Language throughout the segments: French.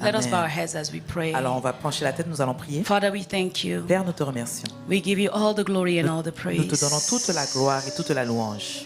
Let us bow our Amen. heads as we pray. Alors on va pencher la tête, nous allons prier. Father, we thank you. Père, nous te remercions. We give you all the glory and all the Nous te donnons toute la praise. gloire et toute la louange.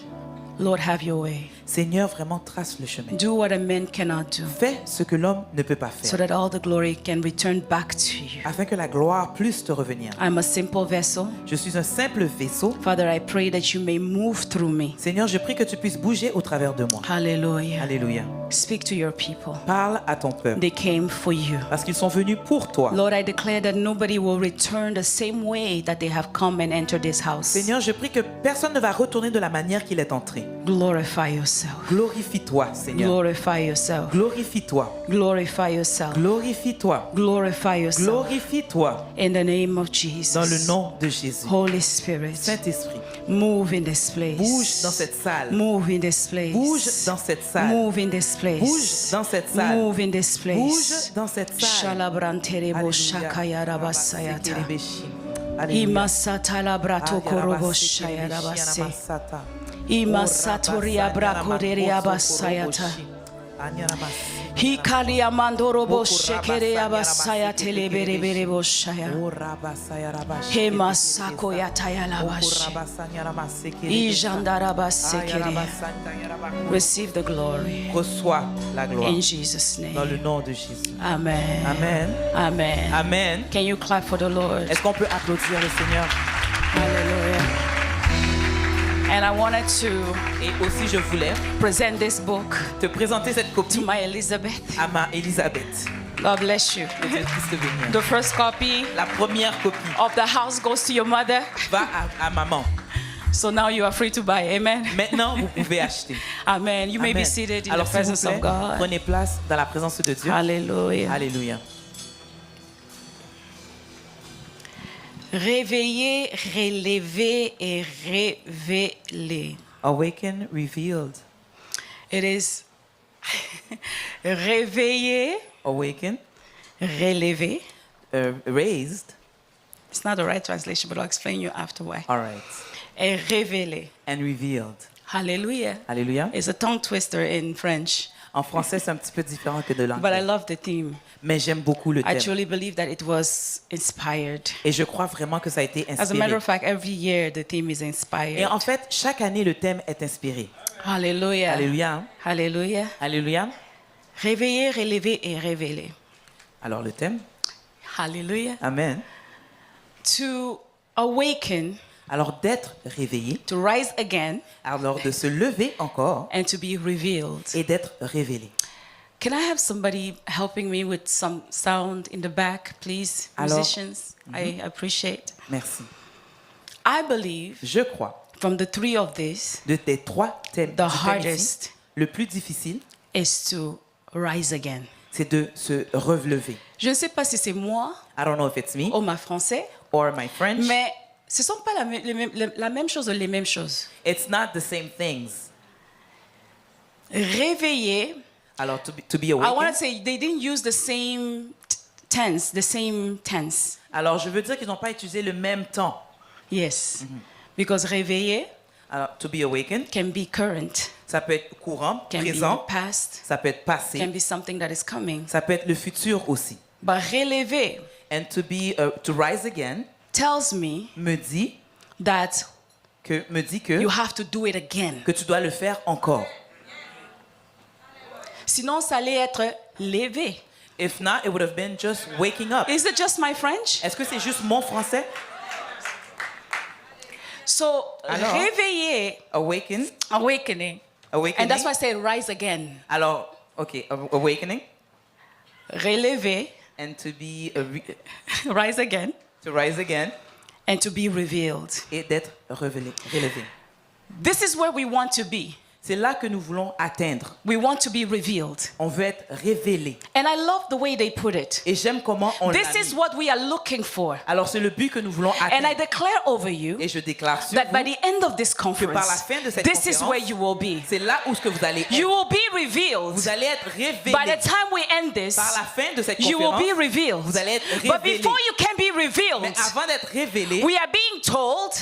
Lord, have your way. Seigneur, vraiment trace le chemin. Do what a man cannot do, Fais ce que l'homme ne peut pas so faire, that all the glory can return back to you. afin que la gloire puisse te revenir. I'm a simple vessel. Je suis un simple vaisseau. Father, I pray that you may move through me. Seigneur, je prie que tu puisses bouger au travers de moi. Hallelujah. Alléluia. Speak to your people. Parle à ton peuple, They came for you. parce qu'ils sont venus pour toi. Lord, I declare that nobody will return the same way that they have come and entered this house. Seigneur, je prie que personne ne va retourner de la manière qu'il est entré. Glorify yourself. Glorifie-toi, Seigneur. Glorify yourself. Glorifie-toi. Glorify yourself. Glorifie-toi. Glorify yourself. Glorifie-toi In the name of dans le Jesus. nom de Jésus. Holy Spirit, Saint-Esprit, move in this place. bouge dans cette salle. Move in this place. Bouge dans cette salle. Move in this place. Bouge dans cette salle. Move in this place. Bouge dans cette salle. Shalabranterebo shakaya rabasayata. Imasata Alléluia. labrato korobo shaya rabase. Imasatoria brakoderia basayata. Hikalia mandorobo shekerea basaya teleberebo shaya. Hema sako yataya labashi. Ijandara basekere. Receive the glory. Reçois la gloire In Jesus' dans name. le nom de Jésus. Amen. Amen. Amen. Amen. Can you clap for the Lord? Est-ce qu'on peut applaudir le Seigneur? Hallelujah. And I wanted to Et aussi, je voulais present this book te présenter cette to copie my Elizabeth. à ma Elisabeth. God bless you. Que Dieu puisse te bénir. The first copy La première copie of the house goes to your mother. va à maman. So now you are free to buy. Amen. Maintenant, vous pouvez acheter. Amen. You may Amen. be seated in Alors, the s'il vous presence plaît, of God. prenez place dans la présence de Dieu. Hallelujah. Alléluia. Réveiller, relever et révéler. Awaken, revealed. It is réveiller, Awaken, relever. raised. It's not the right translation, but I'll explain you after why. All right. Et révéler. And revealed. Hallelujah. Alléluia. It's a tongue twister in French, En français, c'est un petit peu différent que de but I l'anglais. love the theme. Mais j'aime beaucoup le I thème. truly believe that it was inspired. Et je crois vraiment que ça a été As a matter inspiré. of fact, every year the theme is Et inspired. en fait, chaque année, le thème est inspiré. Hallelujah. Alléluia. hein? Hallelujah. Alléluia. Réveiller, relever et révéler. Alors, le thème. Hallelujah. Amen. To awaken, Alors, d'être réveillé. to rise again, Alors, de se lever encore and to be revealed. et d'être révélé. Can I have somebody helping me with some sound in the back, please? Alors, Musicians, I appreciate. Merci. I believe Je crois, from the three of these, de tes trois thèmes, the du thème ici, hardest le plus difficile, is to rise again. c'est de se relever. Je ne sais pas si c'est moi I don't know if it's me ou ma français, or my French. mais ce ne sont pas la même chose ou les mêmes choses. It's not the same things. Réveiller, Alors, to be I want to awakened. say they didn't use the same tense, the same tense. Alors, je veux dire qu'ils n'ont pas utilisé le même temps. Yes. Because réveiller Alors, to be awakened, can be current, ça peut être courant, can présent, be past, ça peut être passé, can be something that is coming. ça peut être le futur aussi. But relever And to rise again tells me me dit that que you have to do it again. que tu dois le faire encore. Sinon, ça allait être lever. If not, it would have been just waking up. Is it just my French? Est-ce que c'est juste mon français? So, Alors, réveiller, Awaken, awakening. awakening. And that's why I say rise again. Alors, okay, awakening Relever, and to be rise again, to rise again and to be revealed. et d'être relevé. This is where we want to be. C'est là que nous voulons atteindre. We want to be revealed. On veut être révélé. And I love the way they put it. Et j'aime comment on l'a This is mis. what we are looking for. Alors c'est le but que nous voulons And I atteindre. declare over you Et je déclare sur that by vous the end of this que par la conference, fin de cette this is conférence, where you will be. c'est là où ce que vous allez être. You will be revealed. Vous allez être révélé. By the time we end this, Par la fin de cette you will conférence, be revealed. vous allez être But révélé. before you can be revealed, Mais avant d'être révélé, we are being told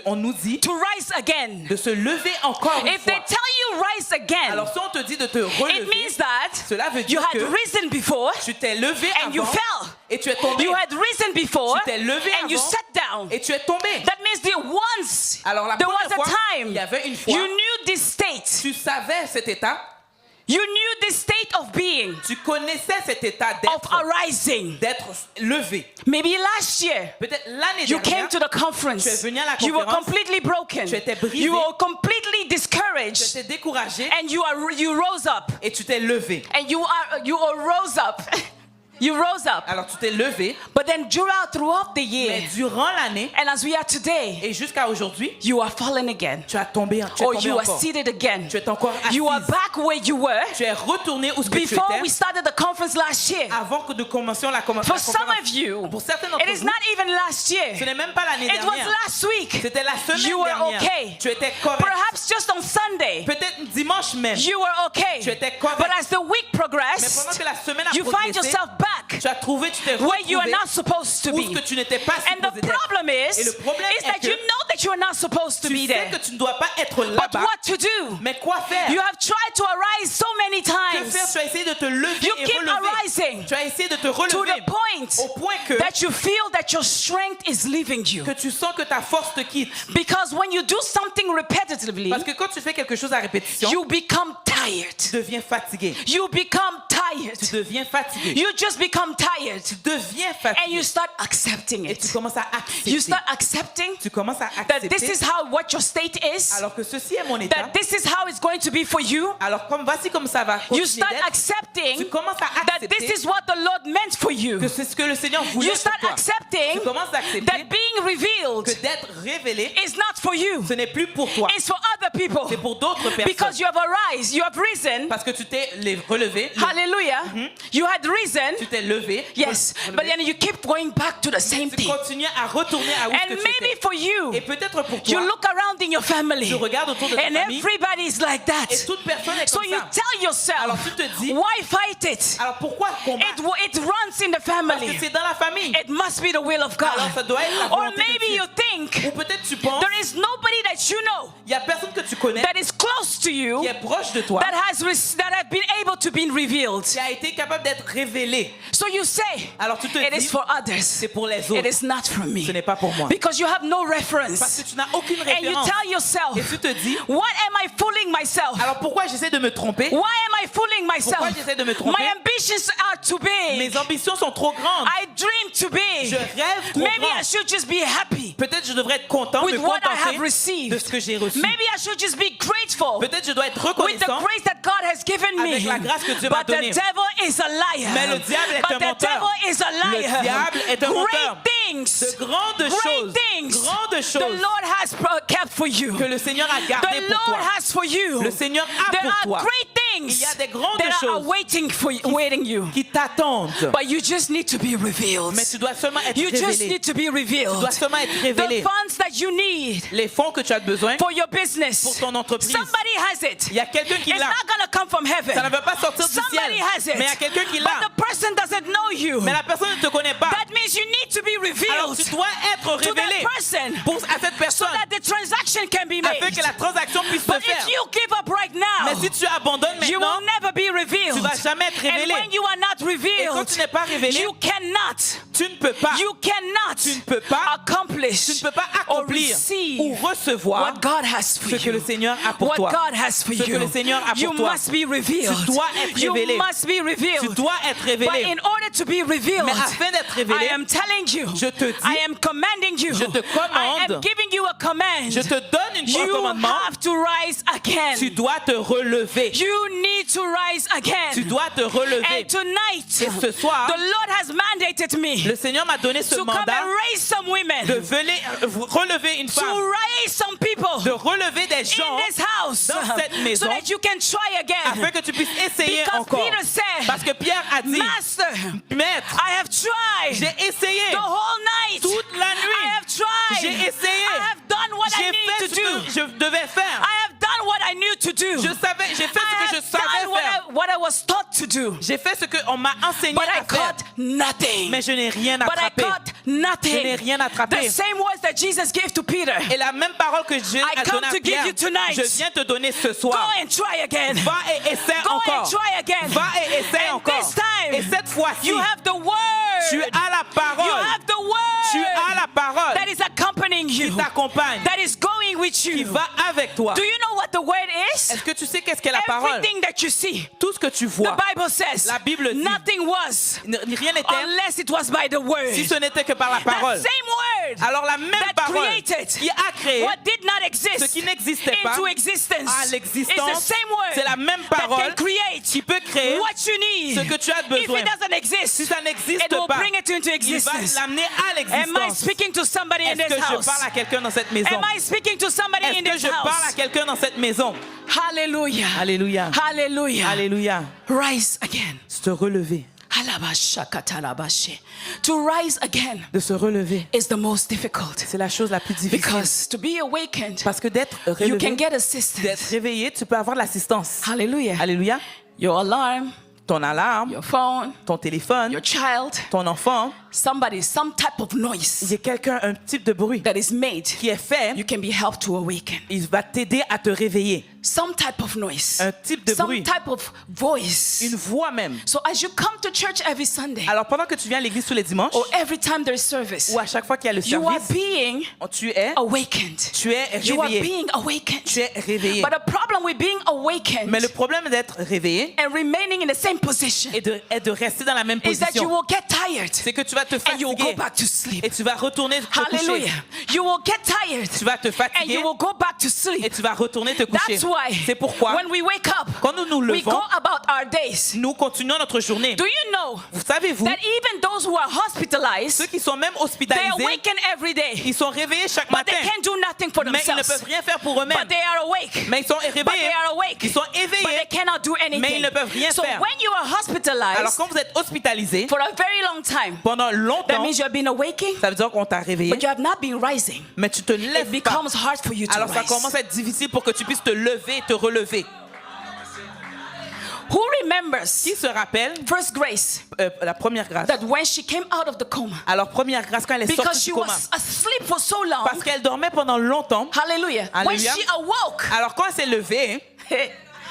on nous dit to rise again. de se lever encore une If they fois. tell you rise again, Alors si on te dit de te it relever, means that cela veut you dire had que risen before tu t'es levé and you avant fell. et tu es tombé. You had risen before Tu t'es levé and you avant sat down. et tu es tombé. That means that once Alors la there was première a fois, time il y avait une fois, you knew this state. tu savais cet état, You knew this state of being, tu connaissais cet état of arising. d'être levé. Maybe last year Peut-être l'année you dernière, came to the conference. tu es venu à la You were conférence, completely broken. tu étais brisé, You were completely tu discouraged, étais découragé and you rose up, et tu t'es levé. and you rose up. You rose up. Alors tu t'es levé, But then throughout the mais year, durant l'année and as we are today, et jusqu'à aujourd'hui, you are fallen again. tu as tombé, tu es Or tombé you are encore. seated again. Tu es encore assise. You are back where you were Tu es retourné où ce que tu before we étais started the conference last year. avant que nous commencions la For conférence. some of you, Pour certains d'entre it is vous, not even last ce year. n'est même pas l'année It was dernière. last week. C'était la semaine You were dernière. okay. Tu étais correct. Perhaps just on Sunday, Peut-être dimanche même. you were okay. Tu étais correct. But as the week Mais progressed, pendant que la semaine a you find progressé, yourself back tu as trouvé, tu t'es where you are retrouvé not supposed to où ce be. que tu n'étais pas And the supposé d'être. problem Et is le problème est that que you know that you are not supposed to Tu be sais there. que tu ne dois pas être But là-bas. what to do? Mais quoi faire? You have tried to arise so many Que faire? times Tu as essayé de te lever You et keep relever. arising Tu as essayé de te to relever the point au point que that you feel that your strength is leaving you. tu sens que ta force te quitte. Because when you do something repetitively, Parce que quand tu fais quelque chose à répétition, you become tired. tu deviens fatigué. You become Tu tired. deviens fatigué. You just become tired. Tu deviens And fatigué. you start accepting Et tu it. commences à accepter. You start accepting Tu commences à that this accepter. is how what your state is, Alors que ceci est mon état. that this is how it's going to be for you. Alors voici comme ça va You continuer start d'être. Tu accepting commences à that this accepter is what the Lord meant for you. que c'est ce que le Seigneur voulait You pour start toi. accepting Tu commences à accepter that being revealed que d'être révélé, is not for you. ce n'est plus pour toi. It's for other people. C'est pour d'autres Because personnes. you have risen. Parce que tu t'es relevé, Hallelujah. You had risen. tu t'es levé. Yes. But then you keep going back to the same Tu thing. continues à retourner à où And que tu maybe étais. for you, Et peut-être pour you toi, look around in your family tu regardes autour de ta and famille everybody is like that. et toute personne est So comme you ça. tell yourself, Alors tu te dis, why fight it? alors pourquoi combattre? It runs in the Parce que family. c'est dans la famille. It must be the will of God. Alors ça doit être la Or volonté de maybe Dieu. you think Ou peut-être tu penses, there is nobody that you know il y a personne que tu connais that is close to you qui est proche de toi, that has been able to be revealed. qui a été capable d'être révélé. So you say, Alors tu te it dis, is for others. c'est pour les It autres. is not for me. Ce n'est pas pour moi. Because you have no Parce reference. que tu n'as aucune And you référence. tell yourself, Et tu te dis, what am I fooling myself? alors pourquoi j'essaie de me tromper? Why am I fooling myself? Pourquoi j'essaie de me tromper? My ambitions are too big. Mes ambitions sont trop grandes. I dream too big. Je rêve trop Maybe grand. I should just be happy Peut-être je devrais être content, with me what I have contenter de received. ce que j'ai reçu. Maybe I should just be grateful Peut-être je dois être with the reconnaissant. grace that God has given me. Avec la grâce que Dieu m'a But the donnée. devil is a liar. Mais le diable est But un the menteur. devil is a liar. Le diable est un menteur. Great things. De grandes Great choses, things. grandes The choses Lord has kept for you. que le Seigneur a gardé The pour Lord toi. has for you. Le Seigneur a There pour are toi. great Il things y a des grandes that are choses waiting you. qui t'attendent. But you just need to be revealed. Mais tu dois seulement être You just révélé. need to be Tu revealed. dois seulement être The révélé. funds that you need Les fonds que tu as besoin for your business. pour ton entreprise. Somebody has it. Il y a quelqu'un qui It's l'a. not going to come from heaven. Ça ne va pas sortir du Somebody ciel. has it. Mais il y a quelqu'un qui But l'a. the person doesn't know you. Mais la personne ne te connaît pas. That means you need to be Alors revealed tu dois être to that révélé person à cette so personne that the transaction can be made. afin que la transaction puisse se But if faire. you give up right now, Mais si tu abandonnes you maintenant, will never be revealed. tu vas jamais être And révélé. when you are not Et quand revealed, tu n'es pas révélé, you cannot. tu ne peux pas. You cannot Tu ne peux pas. accomplish Tu ne peux pas or accomplir receive ou recevoir what God has for ce que you. le Seigneur a pour What toi. God has for Ce que you. le Seigneur a You pour toi. must be revealed. Tu dois être révélé. You must be Tu revealed. dois être But révélé. in order to be revealed, Mais afin d'être révélé, I am telling you, je te dis, I am commanding you, je te I am commande, giving you a command. je te donne un You commandement. have to rise again. Tu dois te relever. You need to rise again. Tu dois te relever. And tonight, Et ce soir, the Lord has mandated me le Seigneur m'a donné ce to come mandat and raise some women, de relever une to femme, raise some people de relever des gens in this house, dans cette maison, so that you can try again. afin que tu puisses essayer Because encore. Peter said, Parce que Pierre a dit, Master, Maître, I have tried j'ai essayé the whole night. toute la nuit. I have tried. J'ai essayé. I have done what I J'ai need fait to ce do. que je devais faire. I have done what I knew to do. J'ai fait ce que je savais faire. what I was taught to do. J'ai fait ce qu'on m'a enseigné But I à faire. caught nothing. Mais je n'ai rien But I attrapé. caught Je n'ai nothing. rien attrapé. The same words that Jesus gave to Peter. Et la même parole que Jésus I a come donnée to à Pierre, give you tonight. je viens te donner ce Go soir. and try again. Va et essaie Go encore. and try again. Va et essaie And encore. this time, Et cette fois-ci, you have the word. tu as la You parole. have the Tu word as la parole that is accompanying qui you, t'accompagne, that is going with qui you. va avec toi. Do you know what the word is? Est-ce que tu sais qu'est-ce qu'est la parole? Everything that you see, Tout ce que tu the vois, Bible says, la Bible dit, nothing was rien n'était unless it was by the word. si ce n'était que par la That parole. same word Alors la même that parole created qui a créé what did not ce exist qui n'existait pas into existence à is the l'existence, same word c'est la même that parole can create qui peut créer what you need. ce que tu as If besoin. it doesn't exist, Si ça n'existe it will pas, bring it into il va existence. l'amener à Am I l'existence. speaking to somebody in Est-ce que this je house? parle à quelqu'un dans cette maison? Am I speaking to somebody Est-ce in que this je parle à house? quelqu'un dans cette maison? Hallelujah. Alléluia. Hallelujah. Alléluia. Rise again. Se relever. Halabashakatalabashe. To rise again De se relever. is the most difficult. C'est la chose la plus difficile. Because to be awakened, Parce que d'être you can relevé, get d'être assistance. réveillé, tu peux avoir l'assistance. Hallelujah. Alléluia. Your alarm, Ton alarme, your phone, ton téléphone, your child, ton enfant, somebody, some type of il noise y a quelqu'un, un type de bruit that is made, qui est fait, you can be helped to awaken. il va t'aider à te réveiller. Some type of noise, Un type de some bruit, type of voice. une voix même. So as you come to church every Sunday, Alors pendant que tu viens à l'église tous les dimanches, or every time there's service, ou à chaque fois qu'il y a le you are service, being tu es awakened. You are réveillé. being awakened. Tu es réveillé. But the problem with being awakened Mais le problème d'être réveillé and remaining in the same position et de rester dans la même is that you position, will get tired c'est que tu vas te and you will go fatiguer back to sleep. et tu vas retourner te coucher. Hallelujah. You will get tired Tu vas te and fatiguer you will go back to et sleep. tu vas retourner te coucher. That's why C'est pourquoi, when we wake up, quand nous nous we levons, go about our days. nous continuons notre journée. Do you know Vous savez-vous, that even those who are hospitalized, ceux qui sont même they hospitalisés, awaken every day, ils sont réveillés chaque but matin, they can't do nothing for mais ils ne themselves. peuvent rien faire pour But eux-mêmes. they are awake. Mais ils sont But they réveillés, are awake. ils sont But they éveillés, cannot do mais ils anything. ne peuvent rien So faire. when you are Alors hospitalized quand vous êtes hospitalisé for a very long time, pendant that longtemps, means you have been awaking, ça veut dire qu'on t'a réveillé, but you have not been rising. mais tu te It lèves pas. becomes hard for you to Alors ça rise. commence à être difficile pour que tu puisses te lever, te relever. Who remembers Qui se rappelle first grace la première grâce? that when she came out of the coma, Alors première grâce quand elle est because sortie she du coma, was asleep for so long, parce qu'elle dormait pendant longtemps. hallelujah, when Hallelujah. she awoke, Alors quand elle s'est levée,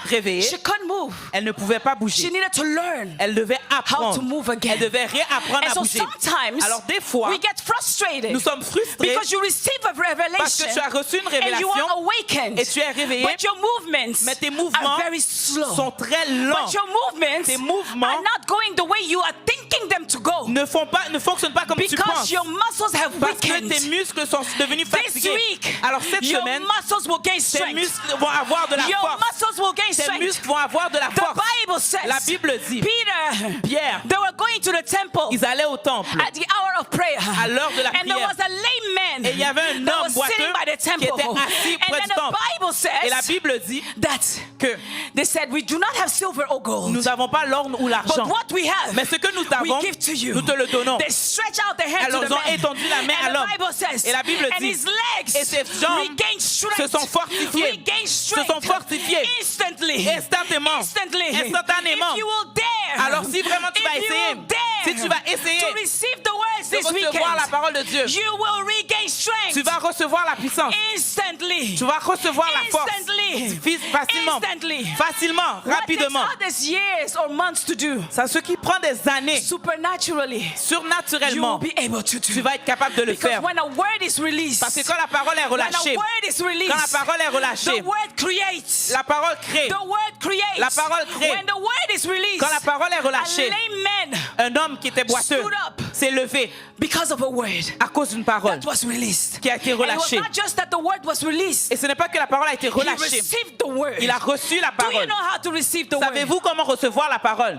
réveillée, she couldn't move. elle ne pouvait pas She bouger. needed to learn Elle devait how apprendre. to move again. Elle devait réapprendre And à so bouger. sometimes Alors des fois, we get frustrated nous sommes frustrés because you receive a parce que revelation tu as reçu une and you révélation are awakened, et tu es réveillé, but your movements mais tes mouvements are very slow. sont très lents. But your movements Tes mouvements are not going the way you are thinking them to go, ne fonctionnent pas comme tu because penses. your muscles have Parce que weakened. tes muscles sont devenus This fatigués. week, Alors cette your semaine, muscles will gain tes strength. muscles vont avoir de la Your force. muscles will gain Tes strength. muscles vont avoir de la The force. Bible says, La Bible dit, Peter, Pierre, they were going to the temple ils allaient au temple at the hour of prayer, à l'heure de la and there prière. was a lame man Et il y avait un that homme was sitting boiteux by the qui temple. était assis And près then du the temple. Bible Et la says Bible dit that que they said, we do not have silver or gold, nous n'avons pas l'or ou but l'argent. what we have, Mais ce que nous we avons, give to you. nous te le donnons. They stretch out their hand Alors to ils the ont man. étendu la main à And l'homme. the Bible says, Et la Bible and dit, his legs et ses jambes regained strength. se sont fortifiées. Regained strength. Se sont fortifiées. Instantly. Instantanément. Instantly. Instantanément. If you will dare. Alors si vraiment tu vas If you essayer, will dare si tu vas essayer to receive the words de this weekend, recevoir la parole de Dieu, you will regain strength. tu vas recevoir la puissance. Instantly. Tu vas recevoir la force. Instantly. Facilement. Instantly. Facilement, What rapidement. takes others years or months to do, Ça, ce qui prend des années, supernaturally, you will surnaturellement, be able to tu do. vas être capable de le Because faire. when a word is released, Parce que quand la parole est when a relâchée, word is released, quand la parole est relâchée, the word creates. la parole crée. The word creates. La parole crée. When the word is released, Quand la parole est a relâchée, lame man, un homme qui était boiteux stood up s'est levé because of a word à cause d'une parole that was released. qui a été And it was relâchée. not just that the word was released. Et ce n'est pas que la parole a été He relâchée. received the word. Il a reçu la Do you parole. know how to receive the word? Savez-vous comment recevoir la parole?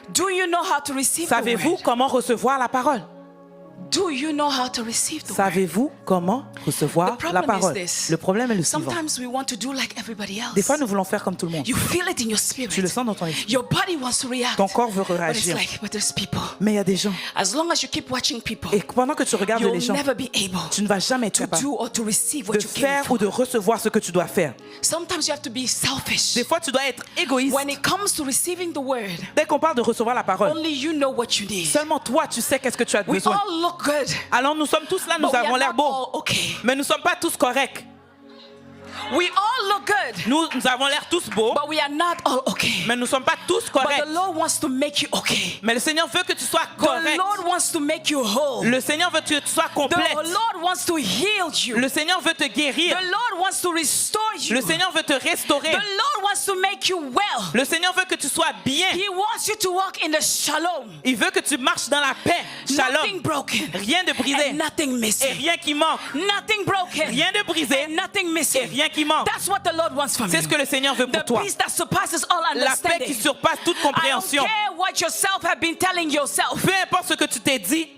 Do you know how to receive the Savez-vous word? comment recevoir la parole? Do you know how to receive the word? Savez-vous comment recevoir The la problem is parole? this. Le problème est le suivant. Sometimes we want to do like everybody else. Des fois, nous voulons faire comme tout le monde. You feel it in your spirit. Tu le sens dans ton esprit. Your body wants to react. Ton corps veut But it's réagir. like, but there's people. Mais il y a des gens. As long as you keep watching people, Et pendant que tu regardes les you'll gens, never be able tu ne vas jamais être to capable do or to receive what de you came faire ou for. de recevoir ce que tu dois faire. Sometimes you have to be selfish. Des fois, tu dois être égoïste. When it comes to receiving the word, Dès qu'on parle de recevoir la parole, only you know what you need. seulement toi, tu sais qu'est-ce que tu as We besoin. all look good, Alors nous sommes tous là, nous but we avons are l'air not beaux, all okay. mais nous ne sommes pas tous corrects. We all look good, Nous avons l'air tous beaux, but we are not all okay. mais nous ne sommes pas tous But corrects. the Lord wants to make you okay. Mais le Seigneur veut que tu sois The correct. Lord wants to make you whole. Le Seigneur veut que tu sois The complète. Lord wants to heal you. Le Seigneur veut te guérir. The Lord wants to restore you. Le Seigneur veut te restaurer. The Lord wants to make you well. Le Seigneur veut que tu sois bien. He wants you to walk in the shalom. Il veut que tu marches dans la paix. Nothing Shalom. broken. Rien de brisé And nothing et missing. rien qui manque. Nothing broken. Rien de brisé And nothing et missing. rien qui manque. That's what the Lord wants from you. C'est ce que le Seigneur veut pour The toi. peace that surpasses all La paix qui understanding. surpasse toute I don't compréhension. care what yourself have been telling yourself, Peu importe ce que tu t'es dit,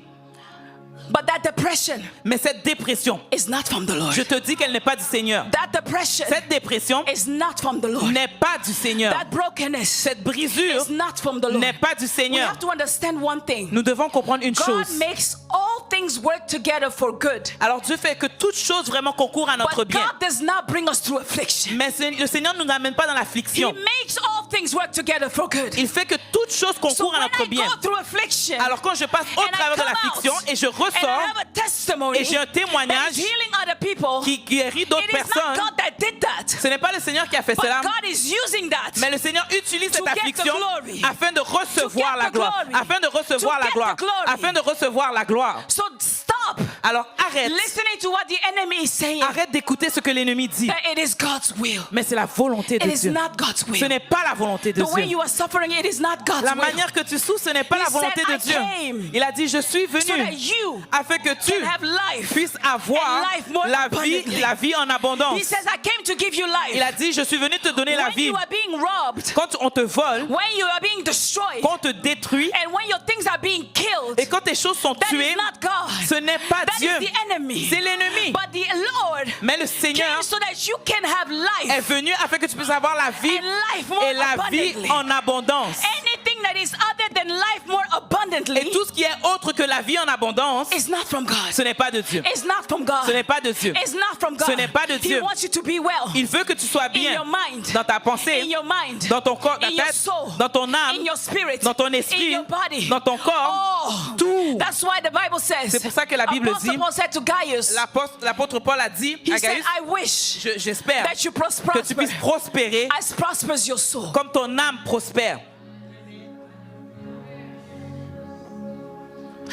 but that depression mais cette dépression, is not from the Lord. je te dis qu'elle n'est pas du Seigneur. That depression Cette dépression is not from the Lord. n'est pas du Seigneur. That brokenness Cette brisure is not from the Lord. n'est pas du We Seigneur. have to understand one thing. Nous devons comprendre une God chose. makes all things work together for good. Alors Dieu fait que toute chose vraiment concourt à notre But bien. God does not bring us through affliction. Mais le Seigneur ne nous amène pas dans He l'affliction. makes all things work together for good. Il fait que toute chose So concourt à when notre I bien. go through affliction, Alors quand je passe au and I travers de come l'affliction out, et je and I ressors have a testimony et j'ai un that témoignage is healing other people, qui guérit d'autres it is not personnes, God that did that, ce n'est pas le Seigneur qui a fait but cela, God is using that mais le Seigneur utilise to cette get the affliction glory. afin de recevoir To get la the gloire, glory. afin de recevoir To la get gloire, the glory. afin de recevoir la gloire. So stop Alors arrête, listening to what the enemy is saying. arrête d'écouter ce que l'ennemi dit. That it is God's will. Mais c'est la volonté de It is Dieu. not God's will. Ce n'est pas la volonté de The way Dieu. you are suffering, it is not God's La will. manière que tu souffres, ce n'est pas He la volonté said, de "I Dieu. came Il a dit, je suis so that venu you afin que tu can have life puisses avoir and life more abundantly." la vie en abondance. He says, I came to give you life. Il a dit, je suis venu te donner la When vie. you are being robbed, Quand on te vole, when you are being destroyed, quand on te détruit and when your things are being killed, et quand tes choses sont that tuées, is not God. ce n'est pas That Dieu, is the enemy. c'est l'ennemi. But the Lord Mais le Seigneur came so that you can have est life venu afin que tu puisses avoir la vie and life more et la vie abundantly. en abondance. Anything that is other than life more abundantly Et tout ce qui est autre que la vie en abondance, is not from God. ce n'est pas de Dieu. It's not from God. Ce n'est pas de Dieu. It's not from God. Ce n'est pas de He Dieu. wants you to be well. Il veut que tu sois In bien your mind. dans ta pensée, In your mind. dans ton corps, ta In your tête, soul. dans ton âme, In your spirit. dans ton In esprit, your body. dans ton corps, Oh, tout. that's why the Bible says. C'est pour ça que la Bible Apostle dit, Paul said to Gaius, l'apôtre Paul a dit he à said, Gaius, I wish j'espère that you que tu puisses prospérer as prospers your soul. comme ton âme prospère.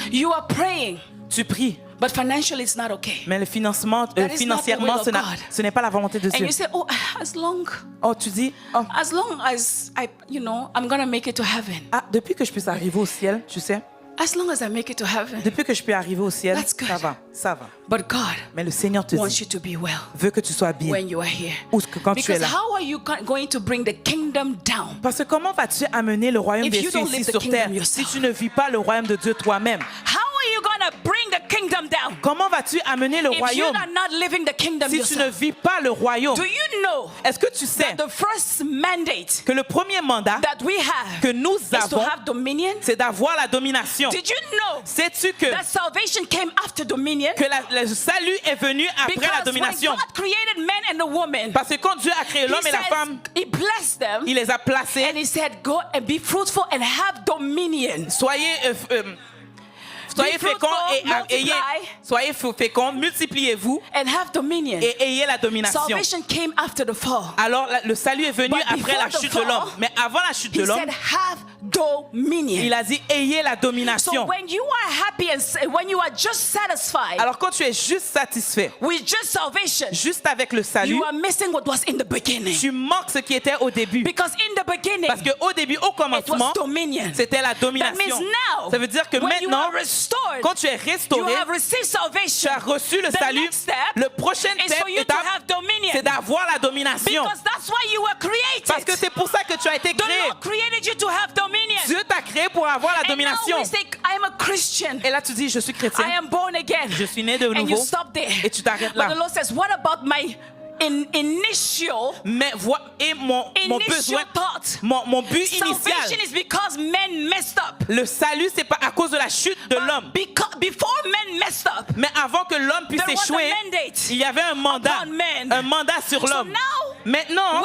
You are praying, Tu pries, but financially it's not okay. mais le financement, That is not the financièrement, will of God. ce n'est pas la volonté de And Dieu. you say, oh, as long Oh, tu dis, oh, as I'm gonna make it to heaven. ah, depuis que je puisse arriver au ciel, tu sais, As long as I make it to heaven. depuis que je peux arriver au ciel, That's good. ça va, ça va. But God Mais le Seigneur te wants dit, you to be well veut que tu sois bien. when you are here. Ou que quand tu es Because là. how are you going to bring the kingdom down? Parce que comment vas-tu amener le royaume If des you cieux don't ici live the sur kingdom terre si yourself? tu ne vis pas le royaume de Dieu toi-même? How are you going to bring the kingdom down Comment vas-tu amener le if you royaume are not living the kingdom si tu ne yourself? vis pas le royaume? Do you know Est-ce que tu sais the first mandate que le premier mandat that we have que nous is to avons, have dominion? c'est d'avoir la domination? Did you know Sais-tu que, that salvation came after dominion? le salut est venu après la Because when domination? God created man and the woman, Parce que quand Dieu a créé he, l'homme et la femme, he blessed them il les a placés. and he said, go and be fruitful and have dominion. Soyez féconds et multiply. soyez féconds, multipliez-vous And have dominion. et ayez la domination. Salvation came after the fall. Alors le salut est venu But après la before the chute de l'homme. fall, Mais avant la chute de He l'homme, said, have dominion. il a dit ayez la So domination. when you are happy and when you are just satisfied Alors quand tu es juste satisfait, with just salvation, juste avec le salut, you are missing what was in the beginning. tu manques ce qui était au début. Because in the beginning, Parce qu'au début, au it commencement, was dominion. c'était la That domination. means now, Ça veut dire que when you maintenant, are restored, quand tu es you restauré, have received tu salvation. as reçu le The salut, next step le prochain is for you to étape, have dominion. c'est d'avoir la domination. Because that's why you were created. Parce que c'est pour ça que tu as été The créé. Lord created you to have dominion. dominion. Dieu t'a créé pour avoir la And now domination. we say, I am a Christian. Et là, tu dis, je suis chrétien. I am born again. Je suis né de And you nouveau. stop there. Et tu t'arrêtes But the là. Lord says, what about my initial Mais et mon besoin, thought? mon but initial, Salvation is because men messed up. le salut, c'est pas à cause de la chute de l'homme. Because before men messed up, Mais avant que l'homme puisse there was échouer, a mandate il y avait un mandat. upon men. Un mandat sur So l'homme. now, Maintenant,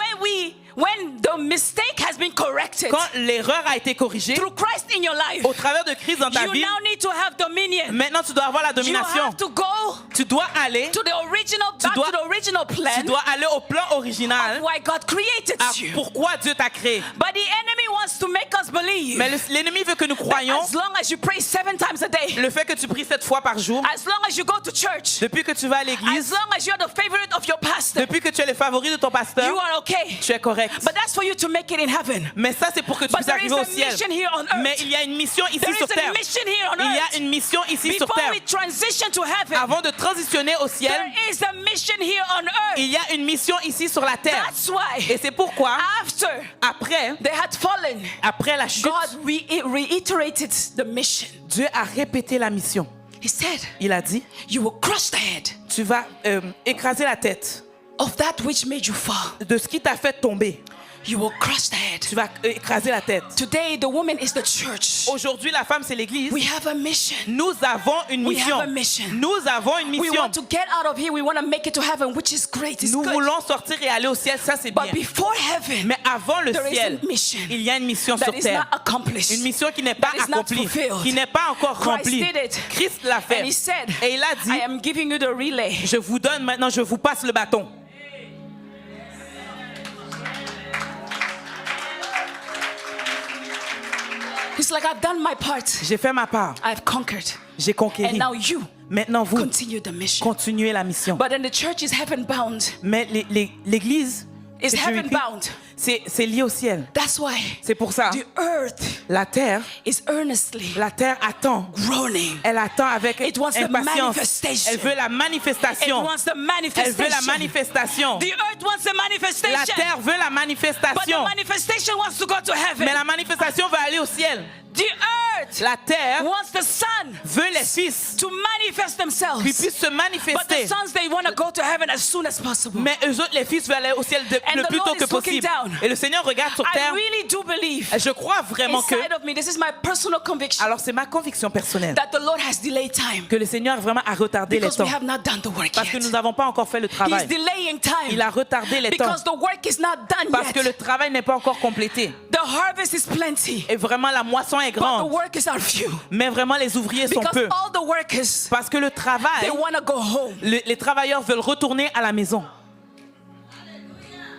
when the mistake has been corrected quand l'erreur a été corrigée, through Christ in your life, au travers de Christ dans ta you vie, now need to have dominion. maintenant tu dois avoir la You domination. have to go Tu dois aller, to the original, back dois- to the original tu plan dois aller au plan original. of why God created À you. pourquoi Dieu t'a créé. But the enemy wants to make us believe Mais l'ennemi veut que nous croyions as long as you pray 7 times a day, le fait que tu pries 7 fois par jour, as long as you go to church, depuis que tu vas à as l'église, long as you're the favorite of your pastor, depuis que tu es le favori de ton pasteur, you are okay. tu es correct. But that's for you to make it in heaven. Mais ça, c'est pour que tu But puisses there is arriver au a ciel. mission here on earth. Mais il y a une mission ici There sur is a terre. mission here on Il y earth. a une mission ici sur Before terre. we transition to heaven, Avant de transitionner au ciel, there is a mission here on earth. il y a une mission ici sur la terre. That's why Et c'est pourquoi, after après they had fallen, la chute, God reiterated the mission. Dieu a répété la mission. He said, Il a dit, you will crush the head tu vas écraser la tête of that which made you fall. de ce qui t'a fait tomber. You will crush the head. Tu vas écraser la tête. Today, the woman is the church. Aujourd'hui, la femme, c'est l'église. We have a mission. Nous avons une We mission. have a mission. Nous avons une We mission. want to get out of here. We want to make it to heaven, which is great. It's Nous good. voulons sortir et aller au ciel, ça c'est bien. But before heaven, Mais avant le there is ciel, a mission il y a une mission that sur is terre. not accomplished. Une mission qui n'est pas That is not accomplie, fulfilled. qui n'est pas encore Christ remplie. did it. Christ l'a fait. And he said, Et il a dit, I am giving you the relay. je vous donne maintenant, je vous passe le bâton. He's like, I've done my part. J'ai fait ma part. I've conquered. J'ai conquéri. And now you Maintenant vous, continue the mission. continuez la mission. But then the church is heaven bound. Mais l'église, Is que Dieu heaven écrit, bound. c'est lié au ciel. That's why C'est pour ça, the earth la terre is earnestly attend. groaning. Elle attend avec It wants the impatience. manifestation. Elle veut la It manifestation. wants the Elle manifestation. veut la manifestation. The earth wants the La manifestation. terre veut la But the manifestation. manifestation wants to go to heaven. Mais la manifestation veut aller au ciel. The earth La terre wants the sun veut les fils to manifest qui themselves. puissent se But the manifester. sons, they want to go to heaven as soon as possible. Mais eux autres, les fils veulent aller au ciel And le the plus Lord tôt que is looking possible. down. Et le Seigneur regarde sur I terre. really do believe Je crois vraiment que... inside of me, this is my personal conviction, Alors c'est ma conviction personnelle that the Lord has delayed time que le Seigneur vraiment a retardé les because temps. we have not done the work Parce que yet. nous n'avons pas encore fait le He's travail. delaying time Il a retardé les temps. because the work is not done Parce que yet. le travail n'est pas encore complété. The harvest is plenty, Et vraiment la moisson est but the grande. workers are few Mais vraiment les ouvriers sont because peu. all the workers, Parce que le travail, they want to go home. les travailleurs veulent retourner à la maison.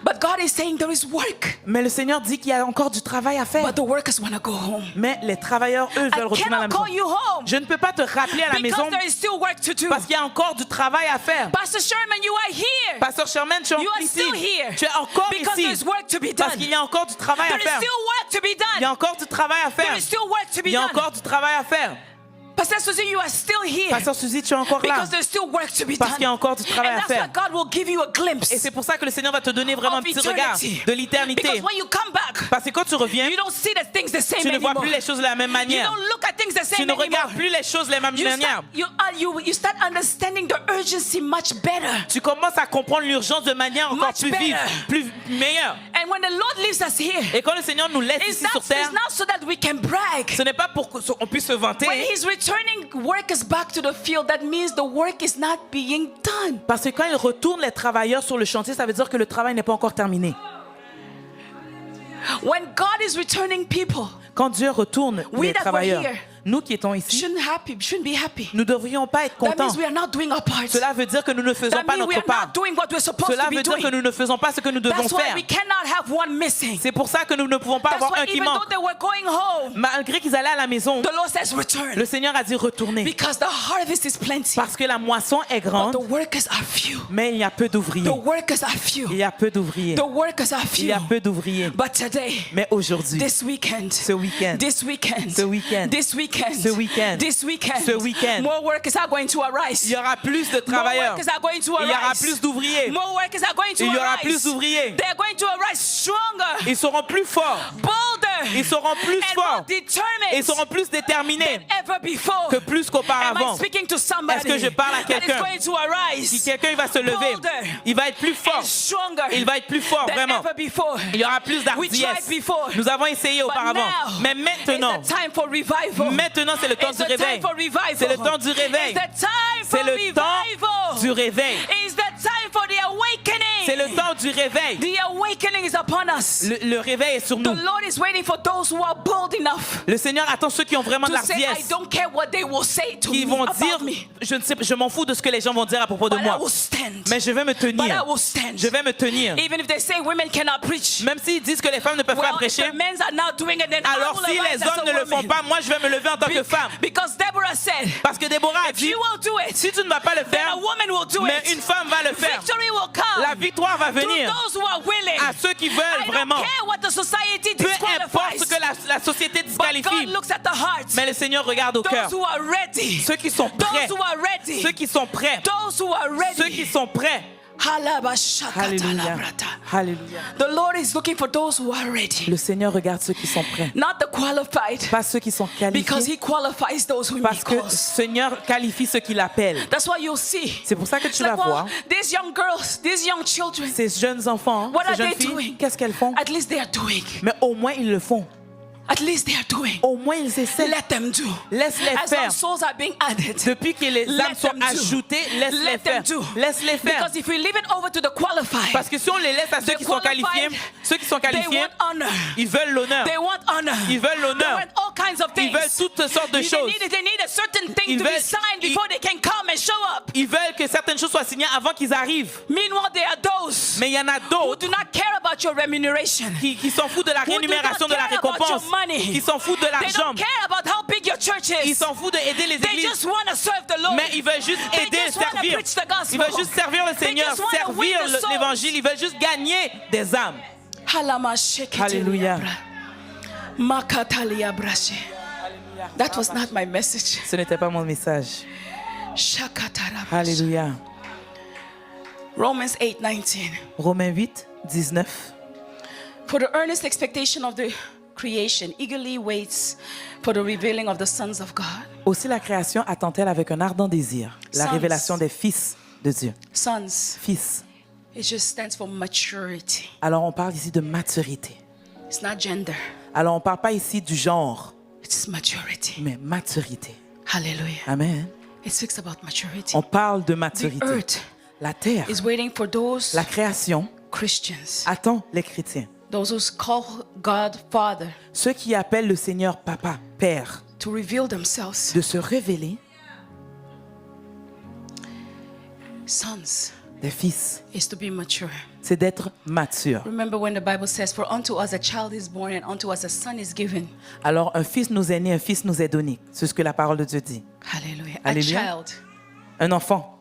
But God is saying there is work, Mais le Seigneur dit qu'il y a encore du travail à faire. but the workers want to go home. Mais les travailleurs, eux, I veulent retourner à la cannot maison. call you home Je ne peux pas te rappeler à la maison because there is still work to do. parce qu'il y a encore du travail à faire. Pastor Sherman, you are here. Pasteur Sherman, tu es You are ici. still here Tu es encore because there ici is work to be parce done. qu'il y a encore du travail à There is faire. still work to be Il y a done. encore du travail à There faire. is still work to be Il y a done. encore du travail à faire. Pastor Susie, you are still here Pasteur Suzy, tu es encore là because there's still work to be parce qu'il y a done. encore du travail And à that's why faire. God will give you a glimpse Et c'est pour ça que le Seigneur va te donner vraiment un of petit regard eternity. de l'éternité. Because when you come back, Parce que quand tu reviens, you don't see the things the same tu ne vois anymore. plus les choses de la même You manière. don't look at things the Tu same ne anymore. regardes plus les choses de la même manière. You start understanding the urgency much better. Tu commences à comprendre l'urgence de manière encore Much plus vive, better. plus meilleure. And when the Lord leaves us here, Et quand le Seigneur nous laisse it's ici sur terre, not so that we can brag. ce n'est pas pour qu'on puisse se vanter. When He's returning workers back to the field, that means the work is not being done. Parce que quand il retourne les travailleurs sur le chantier, ça veut dire que le travail n'est pas encore terminé. When God is returning people, Quand Dieu retourne We les that were travailleurs, here nous qui étions ici, shouldn't be happy. nous ne devrions pas être That contents. means we are not doing our part. Cela veut dire que nous ne faisons That pas means we notre are part. not doing what we're supposed Cela to be veut dire que doing. nous ne faisons pas ce que nous devons That's why faire. we cannot have one missing. C'est pour ça que nous ne pouvons pas That's avoir why un qui even manque. though they were going home, Malgré qu'ils allaient à la maison, the Lord says return. le Seigneur a dit retourner. Because the harvest is plenty, Parce que la moisson est but grande, the workers are few. mais il y a peu d'ouvriers. The workers are few. Il y a peu d'ouvriers. The workers are Il y few. a peu d'ouvriers. But today, Mais aujourd'hui, this weekend, ce week-end, this weekend, ce week-end, this weekend, ce week-end, this weekend, ce week-end, more workers are going to arise. il y aura plus de More travailleurs. workers are going to Il y aura arise. plus d'ouvriers. More workers are going to Il y aura arise. plus d'ouvriers. They are going to arise stronger, Ils seront plus forts, bolder, Ils seront plus and more forts determined et seront plus déterminés than ever before. que plus Am I qu'auparavant. speaking to somebody Est-ce que je parle à that is quelqu'un? going to arise Si quelqu'un va se lever, bolder il va être plus fort. and stronger Il va être plus fort, than vraiment. ever before? Il y aura plus We d'ardiesse. tried before. Nous avons essayé But auparavant. now, Mais maintenant, it's the time for revival. maintenant c'est le temps It's du the time réveil. for revival. C'est le temps du réveil. It's the time C'est for le revival. temps du réveil. It's the time for the awakening. C'est le temps du réveil. The awakening is upon us. Le réveil est sur The nous. Lord is waiting for those who are bold enough Le Seigneur attend ceux qui ont vraiment de to say, I l'ardiesse, don't care what they will say to qui me vont about dire, me, je m'en fous de ce que les gens vont dire à propos de but I moi, will stand. mais je vais me But I tenir. will stand. Je vais me tenir. Even if they say women cannot preach, Même s'ils disent que les femmes ne peuvent pas well, if prêcher, the men are not doing it, then I alors will si arise les as a hommes ne le font woman. pas, moi je vais me lever en tant que femme. Because Deborah said, Parce que Déborah a if dit, you will do it, si tu ne vas pas le then faire, a woman will do mais it. une femme va le faire. Victory will come La victoire va to venir those who are willing. à ceux qui veulent I vraiment. don't care what the society Peu importe disqualifies, ce que la société but God disqualifie, looks at the heart. mais le Seigneur regarde au cœur. Those who are ready, Ceux qui sont prêts, those who are ready, ceux qui sont prêts, those who are ready. ceux qui sont prêts. Alléluia. Alléluia. The Lord is looking for those who are ready, Le Seigneur regarde ceux qui sont prêts, not the qualified, pas ceux qui sont because qualifiés, He qualifies those who He parce que le calls. Seigneur qualifie ceux qui l'appellent. That's why you'll see. C'est pour ça que It's tu vas like, well, voir these young girls, these young children, ces jeunes enfants, what ces are jeunes they filles, doing? qu'est-ce qu'elles font? At least they are doing. Mais au moins ils le font. At least they are doing. Au moins ils essaient. Let them do. Laisse-les As faire. long souls are being added. Depuis que les Let âmes sont them do. ajoutées, laisse-les Let them faire. do. Laisse-les faire. Because if we leave it over to the qualified, Parce que si on les laisse à ceux the qui sont qualifiés, qualified, ceux qui sont they qualifiés, want honor. ils veulent l'honneur. They want honor. Ils veulent They l'honneur. want all kinds of Ils things. veulent toutes sortes de choses. They need a certain thing Ils to be veulent- signed ils- before they can come and show up. Ils veulent que certaines choses soient signées avant qu'ils arrivent. Meanwhile, there are those Mais il y en a who d'autres do not care about your remuneration. qui s'en foutent de la Who do not rémunération, de la care about récompense, your money. qui s'en foutent de They l'argent. don't care about how big your church Ils is. s'en foutent d'aider les They églises. just want to serve the Lord. Mais ils veulent juste They aider, just wanna servir. preach the gospel. Ils veulent juste servir le They Seigneur, just wanna win servir the souls. l'évangile. Ils veulent juste gagner des âmes. Alléluia. That was not my message. Ce n'était pas mon message. Alléluia. Romans 8:19. Romains 8, 19. For the earnest expectation of the creation eagerly waits for the revealing of the sons of God. Aussi la création attend-elle avec un ardent désir la Sons. révélation des fils de Dieu. Sons, Fils. it just stands for maturity. Alors on parle ici de maturité. It's not gender, Alors on ne parle pas ici du genre, it's maturity. mais maturité. Hallelujah. Amen. It speaks about maturity. On parle de The maturité. earth La terre, is waiting for those la création Christians, attend les chrétiens. those who call God Father, Ceux qui appellent le Seigneur Papa, Père, to reveal themselves. de se révéler Sons des fils. is to be mature. C'est d'être mature. Remember when the Bible says, for unto us a child is born and unto us a son is given. Alors un fils nous est né, un fils nous est donné. C'est ce que la parole de Dieu dit. Hallelujah. Alléluia. A child Un enfant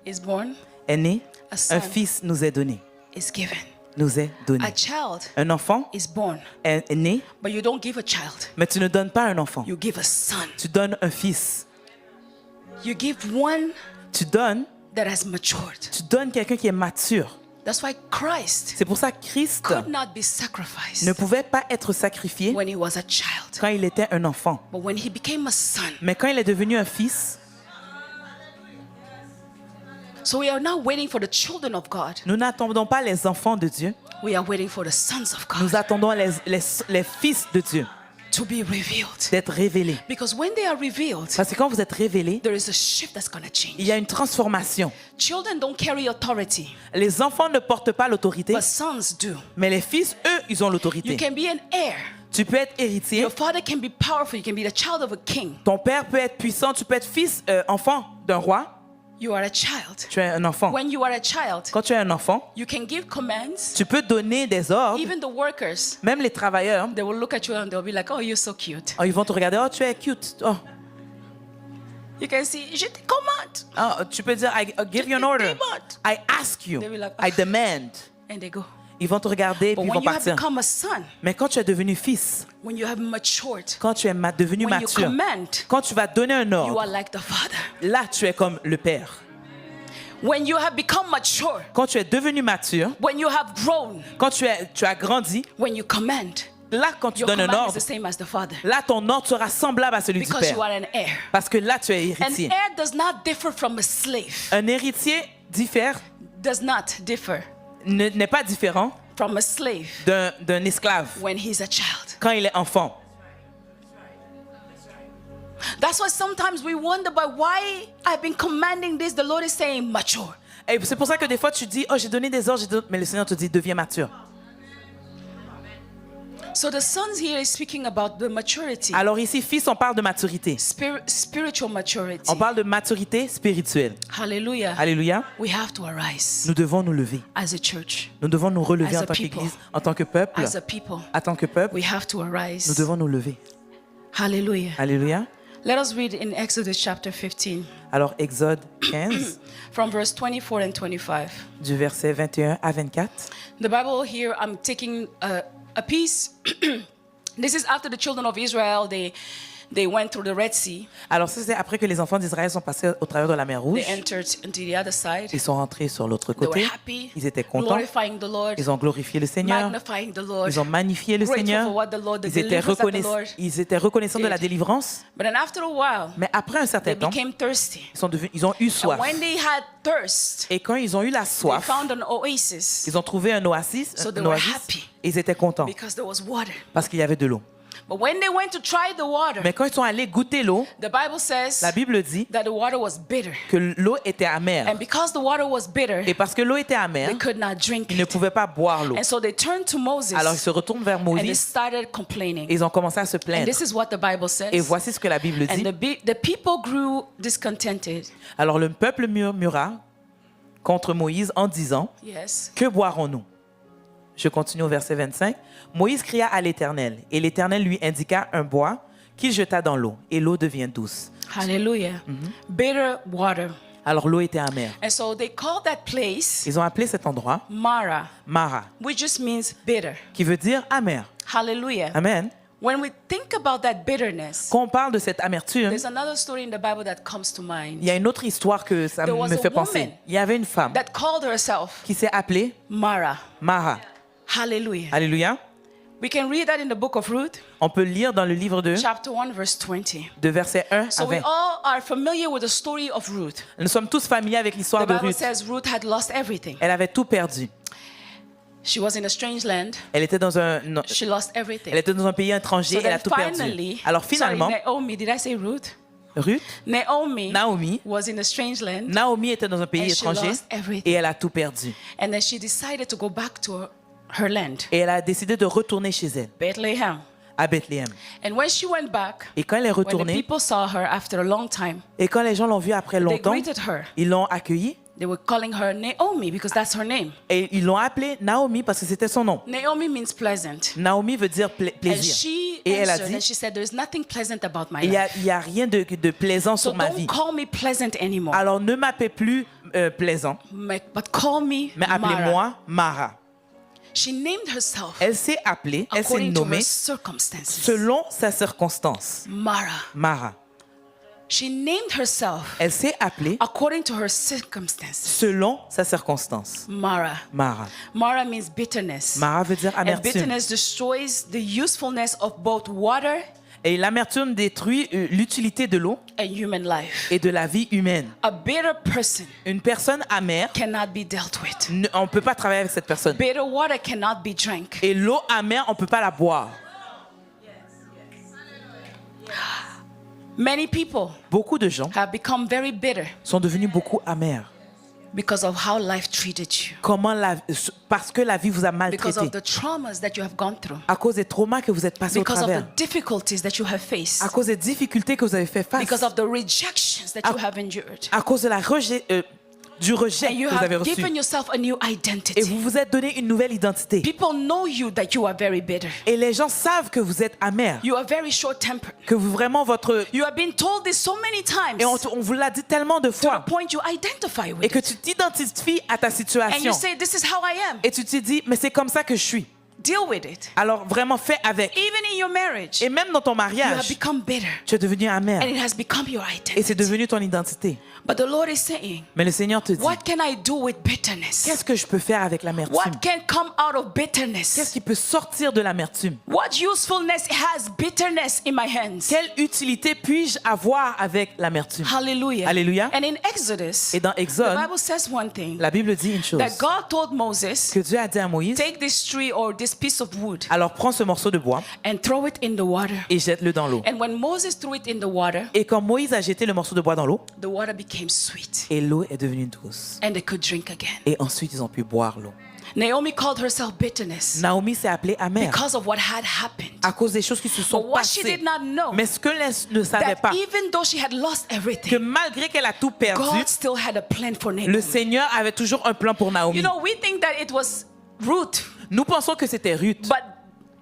is born, est né, a son un fils nous est donné. is given. Nous est donné. A child Un enfant is born, est né, but you don't give a child. mais tu ne donnes pas un enfant. You give a son. Tu donnes un fils. You give one Tu donnes quelqu'un qui est mature. That's why Christ C'est pour ça que Christ could not be sacrificed ne pouvait pas être sacrifié when he was a child. quand il était un enfant. But when he became a son, Mais quand il est devenu un fils, so we are not waiting for the children of God. nous n'attendons pas les enfants de Dieu. We are waiting for the sons of God Nous attendons les fils de Dieu to be revealed. d'être révélés. Because when they are revealed, Parce que quand vous êtes révélés, there is a shift that's going to change. il y a une transformation. Children don't carry authority, Les enfants ne portent pas l'autorité, but sons do. mais les fils, eux, ils ont You l'autorité. can be an heir. Tu peux être héritier. Your father can be powerful. You can be the child of a king. Ton père peut être puissant. Tu peux être fils, enfant d'un roi. You are a child. Tu es un enfant. When you are a child, Quand tu es un enfant, you can give commands. tu peux donner des ordres. Even the workers, Même les travailleurs, they will look at you and they'll be like, oh, you're so cute. oh, ils vont te regarder. Oh, tu es cute. Oh, You can see, je te commande. oh, tu peux dire, I give you an order. Demande. I ask you. They will like, I demand. And they go. Ils vont te regarder But puis ils when vont you have partir. become a son, Mais quand tu es devenu fils, when you have matured, quand tu es devenu when you mature, command, quand tu vas donner un you are ordre, like the father. là, tu es comme le père. When you have become mature, Quand tu es devenu mature, when you have grown, quand tu as grandi, when you command, là, quand tu your donnes un command is ordre, the same as the Father. là, ton ordre sera semblable à celui du Because you Père. are an heir. Parce que là, tu es An héritier. heir does not differ from a slave. Un héritier diffère, Does not differ n'est pas différent from a slave d'un esclave when he's a child. quand il est enfant. That's why sometimes we wonder by why I've been commanding this. The Lord is saying mature. Et c'est pour ça que des fois, tu dis, oh, j'ai donné des ordres, mais le Seigneur te dit, deviens mature. So the sons here is speaking about the maturity, Alors ici, fils, on parle de maturité. spiritual maturity. On parle de maturité spirituelle. Hallelujah. Alléluia. We have to arise Nous devons nous lever. as a church, Nous devons nous relever As en a tant people. qu'Église, en tant que peuple. as a people. En tant que peuple, We have to nous arise. devons nous lever. Hallelujah. Alléluia. Let us read in Exodus chapter 15 Alors Exode 15, from verse 24 and 25. du verset 21 à 24. The Bible here, I'm taking a piece. This is after the children of Israel, they went through the Red Sea. Alors ça, c'est après que les enfants d'Israël sont passés au travers de la mer Rouge. They entered into the other side. Ils sont rentrés sur l'autre They were côté. happy, Ils étaient contents. glorifying the Lord, Ils ont glorifié le Seigneur. magnifying the Lord. Ils ont magnifié le Grateful Seigneur. for what the Lord, the Ils étaient, deliverance that the Lord ils étaient reconnaissants de la did. délivrance. But then after a while, Mais après un they certain temps, became thirsty. ils ont eu And soif. when they had thirst, Et quand ils ont eu la they soif, found an oasis ils ont trouvé un oasis. So they Un were oasis happy. et ils étaient contents because there was water. parce qu'il y avait de l'eau. But when they went to try the water, Mais quand ils sont allés goûter l'eau, the Bible says la Bible dit that the water was bitter. que l'eau était amère. And because the water was bitter, Et parce que l'eau était amère, they could not drink ils ne it. pouvaient pas boire l'eau. And so they turned to Moses Alors ils se retournent vers and they Moïse started complaining. et ils ont commencé à se And plaindre. this is what the Bible says. Et voici ce que la Bible And dit. the people grew discontented. Alors le peuple murmura contre Moïse en disant, Yes. que boirons-nous? Je continue au verset 25. Moïse cria à l'Éternel, et l'Éternel lui indiqua un bois qu'il jeta dans l'eau, et l'eau devient douce. Hallelujah. Bitter water. Alors l'eau était amère. And so they called that place Ils ont appelé cet endroit Mara, Mara, which just means bitter. qui veut dire amer. Hallelujah. Amen. When we think about that bitterness, Quand on parle de cette amertume, there's another story in the Bible that comes to mind il y a une autre histoire que ça There was me a fait penser. woman Il y avait une femme that called herself qui s'est appelée Mara. Mara. Hallelujah. Alléluia. We can read that in the book of Ruth, On peut lire dans le livre chapter 1, verse 20. de verset 1 à So we 20. all are familiar with the story of Ruth. Nous sommes tous familiers avec The l'histoire de Bible Ruth. says Ruth had lost everything. Elle avait tout perdu. She was in a strange land. Elle était dans un, She lost everything. elle était dans un pays étranger. So Elle a then tout perdu. finally, Alors finalement, sorry, Naomi, did I say Ruth? Ruth, Naomi was in a strange land. Naomi était dans un pays And she étranger lost everything. et elle a tout perdu. And then she decided to go back to her land, Et elle a décidé de retourner chez elle, Bethlehem. à Bethléem. And when she went back, Et quand elle est when the retournée, people saw her after a long time, et quand les gens l'ont vue après they longtemps, greeted her. ils l'ont accueillie They were calling her Naomi because that's her name. et ils l'ont appelée Naomi parce que c'était son nom. Naomi means pleasant. Naomi veut dire And plaisir. she Et elle a answered and dit, she said, "There's nothing pleasant about my il life. y a rien de plaisant So sur ma don't vie. call me pleasant anymore, Alors ne m'appelez plus plaisant, but call me mais Mara." appelez-moi Mara. She named herself Elle s'est appelée, elle s'est according to nommée her circumstances. selon sa circonstance. Mara. Mara. She named herself Elle s'est appelée according to her circumstances. selon sa circonstance. Mara. Mara. Mara means bitterness. Mara veut dire And amertume. bitterness destroys the usefulness of both water Et l'amertume détruit l'utilité de l'eau and human life. et de la vie humaine. A bitter person Une personne amère, cannot be dealt with. on ne peut pas travailler avec cette personne. Bitter water cannot be drank. Et l'eau amère, on ne peut pas la boire. Many people Beaucoup de gens have become very bitter sont devenus beaucoup amers. because of how life treated you, Parce que la vie vous a because maltraité. of the traumas that you have gone through, À cause des traumas que vous êtes passés au because of travers. the difficulties that you have faced, À cause des difficultés que vous avez fait face. because of the rejections that you have endured. À cause de du rejet And you que vous avez have reçu. given yourself a new Et identity. vous vous êtes donné une nouvelle identité. People know you that you are very bitter. Et les gens savent que vous êtes amer. You are very short-tempered. Que vous vraiment votre... You have been told this so many times Et on vous l'a dit tellement de to the fois. point you identify Et with que it. tu t'identifies à ta And situation. you say, this is how I am. Et tu te dis, mais c'est comme ça que je suis. deal with it. Alors vraiment fais avec. Even in your marriage, Et même dans ton you have mariage, become bitter, tu es devenu amer. and it has become your Et c'est identity. devenu ton identité. But the Lord is saying, Mais le Seigneur te dit, what can I do with bitterness? qu'est-ce que je peux faire avec l'amertume? What can come out of Qu'est-ce bitterness? qui peut sortir de l'amertume? What usefulness has bitterness in my hands? Quelle utilité puis-je avoir avec l'amertume? Hallelujah. Alléluia. And in Exodus, Et dans the Exode, Bible says one thing, la Bible dit une chose, that God told Moses, que Dieu a dit à Moïse, take this tree or this piece of wood alors prends ce morceau de bois and throw it in the water. et jette-le dans l'eau. And when Moses threw it in the water, Et quand Moïse a jeté le morceau de bois dans l'eau, the water became sweet et l'eau est devenue douce. and they could drink again. Et ensuite, ils ont pu boire l'eau. Naomi called herself bitterness Naomi s'est appelée amère because of what had happened. à cause des choses qui se sont But what she passées. did not know, Mais ce que elle ne savait that pas, even though she had lost que everything, malgré qu'elle a tout perdu, God still had a plan for le Naomi. Seigneur avait toujours un plan pour Naomi. You know, we think that it was Ruth, Nous pensons que c'était Ruth. but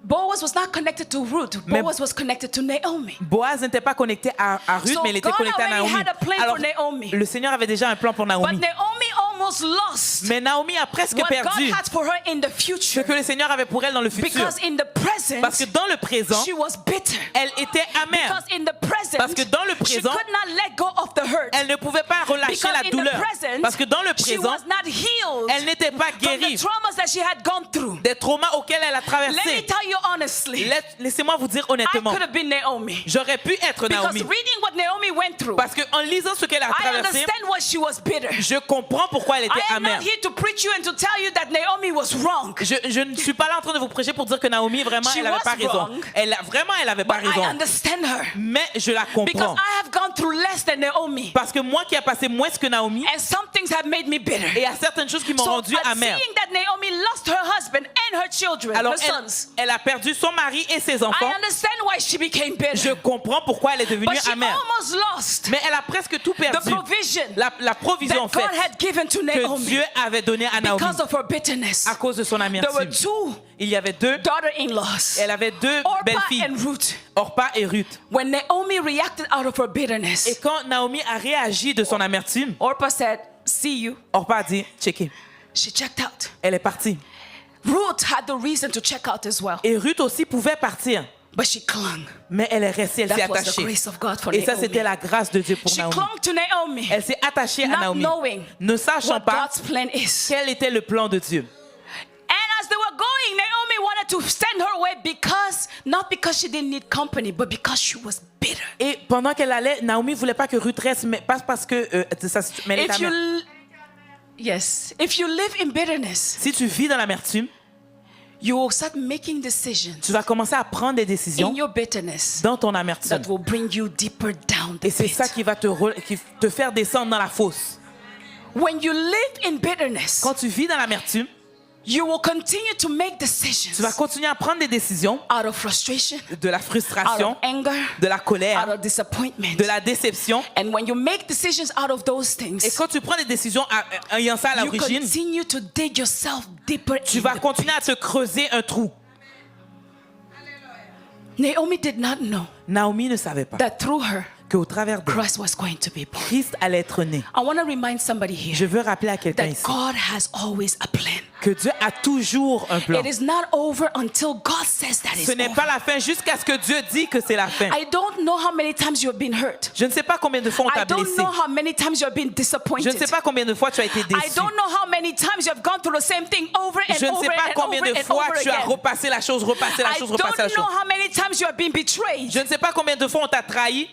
Boaz was not connected to Ruth. Mais- Boaz was connected to Naomi. Boaz n'était pas connecté à Ruth, So mais il était God connecté à already Naomi. had a plan Alors, for Naomi. le Seigneur avait déjà un plan pour But Naomi. Naomi almost lost Mais Naomi a presque what God perdu had for her in the ce future. que le Seigneur avait pour elle dans le futur. Because in the present, Parce que dans le présent, she was bitter. elle était amère. Because in the present, Parce que dans le she présent, could not let go of the hurt. Elle ne pouvait pas relâcher Because la in the douleur. present, Parce que dans le she présent, was not healed elle n'était pas from the guérie traumas that she had gone through. des traumas auxquels elle a Let me traversé. tell you honestly, Laissez-moi vous dire I honnêtement, could have been Naomi. j'aurais pu être Because Naomi. reading what Naomi went through, Parce qu'en lisant ce qu'elle a I traversé, understand why she was bitter. je comprends pourquoi elle était I am amère. not here to preach you and to tell you that Naomi was wrong. Je ne suis pas là en train de vous prêcher pour dire que Naomi, vraiment, She elle n'avait was pas raison. wrong. Elle n'avait pas But I raison. understand her. Mais je la Because comprends. I have gone through less than Naomi. Parce que moi qui ai passé moins que Naomi, And some things have made me bitter. et il y a certaines choses qui m'ont So, rendu amère. seeing that Naomi lost her husband and her children, Alors, her sons, elle a perdu son mari et ses I enfants. understand why she became bitter. Je comprends pourquoi elle est devenue But she amère. almost lost Mais elle a presque tout the perdu. provision La provision, en that fait, God had given to que Naomi Dieu avait donnée à Naomi because of her bitterness. à cause de son There were amertume. two Il y avait deux, daughter-in-laws, elle avait deux Orpah belles-filles, and Ruth. Orpah et Ruth. When Naomi reacted out of her bitterness, Et quand Naomi a réagi de son amertume, Orpah said, "See you." Orpah a dit, checker. She checked out. Elle est partie. Ruth had the reason to check out as well, Et Ruth aussi pouvait partir. but she clung. Mais elle est restée, elle s'est That was the attachée. grace of God for Et ça, Naomi. c'était la grâce de Dieu pour She Naomi. clung to Naomi, Elle s'est attachée à not Naomi, knowing ne sachant what pas God's plan is. quel était le plan de Dieu. And as they were going, Naomi wanted to send her away not because she didn't need company, but because she was bitter. Et pendant qu'elle allait, Naomi voulait pas que Ruth reste, mais pas parce que mais elle est If you, amère. if you live in bitterness, Si tu vis dans l'amertume, you will start making decisions tu vas commencer à prendre des décisions in your bitterness dans ton amertume. that will bring you deeper down the Et c'est pit. ça qui va qui te faire descendre dans la fosse. When you live in bitterness, Quand tu vis dans l'amertume, you will continue to make tu vas decisions continuer à prendre des décisions out of frustration, de la out frustration, of anger, de la out colère, of disappointment. de la déception. And when you make decisions out of those Et things, quand tu prends des décisions ayant ça à you l'origine, continue to dig yourself deeper tu in vas the continuer à te creuser un trou. Naomi did not know Naomi ne savait pas that through her, qu'au travers de Christ was going to be born. Christ allait être né. I want to remind somebody here Je veux rappeler à quelqu'un that ici God has always a plan. que Dieu a toujours un plan. It is not over until God says that Ce it's n'est over. pas la fin jusqu'à ce que Dieu dit que c'est la fin. I don't know how many times you have been hurt. Je ne sais pas combien de fois on I t'a don't blessé. know how many times you have been Je disappointed. ne sais pas combien de fois tu as été I déçu. don't know how many times you have gone through the same thing over and Je ne over sais pas and combien over de and fois over tu as again. repassé la chose, repassé la I chose, don't repassé la chose. know how many times you have been betrayed. Je ne sais pas combien de fois on t'a trahi,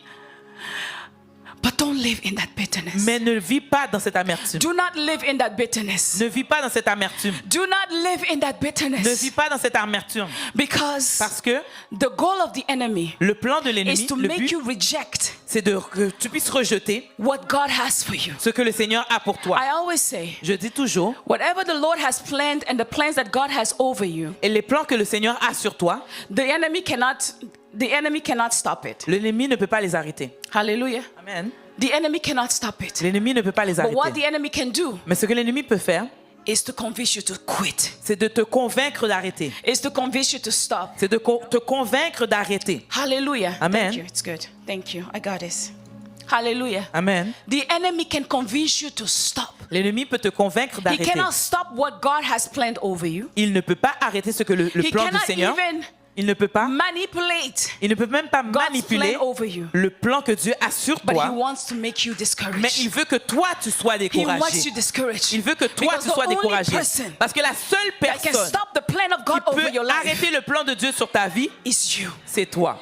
But don't live in that bitterness. mais ne vis pas dans cette amertume. Do not live in that bitterness. Ne vis pas dans cette amertume. Do not live in that Ne bitterness. vis pas dans cette amertume. Because Parce que the goal of the enemy le plan de is l'ennemi, to le make but, you reject c'est que tu puisses rejeter what God has for you. ce que le Seigneur a pour toi. I always say, Je dis toujours, whatever the Lord has planned and the plans that God has over you, et les plans que le Seigneur a sur toi, the enemy cannot stop it. l'ennemi ne peut pas les arrêter. Hallelujah. Amen. The enemy cannot stop it. L'ennemi ne peut pas les But what the arrêter. enemy can do Mais ce que l'ennemi peut faire, is to convince you to quit. c'est de te convaincre d'arrêter. Is to convince you to stop. C'est de te convaincre d'arrêter. Hallelujah. Amen. Thank you. It's good. Thank you. I got this. Hallelujah. Amen. The enemy can convince you to stop. L'ennemi peut te convaincre He d'arrêter. cannot stop what God has planned over you. Il ne peut pas arrêter ce que le He plan du cannot Seigneur. even Il ne peut pas. manipulate Il ne peut même pas God's manipuler plan over you. le plan que Dieu a sur But he toi. wants to make you Mais discouraged. il veut que toi, tu sois He wants découragé. you discouraged. Il veut que toi, Because tu the sois only découragé. person Parce que la seule that can personne stop the plan of qui God over peut your life arrêter le plan de Dieu sur ta vie, is you. c'est toi.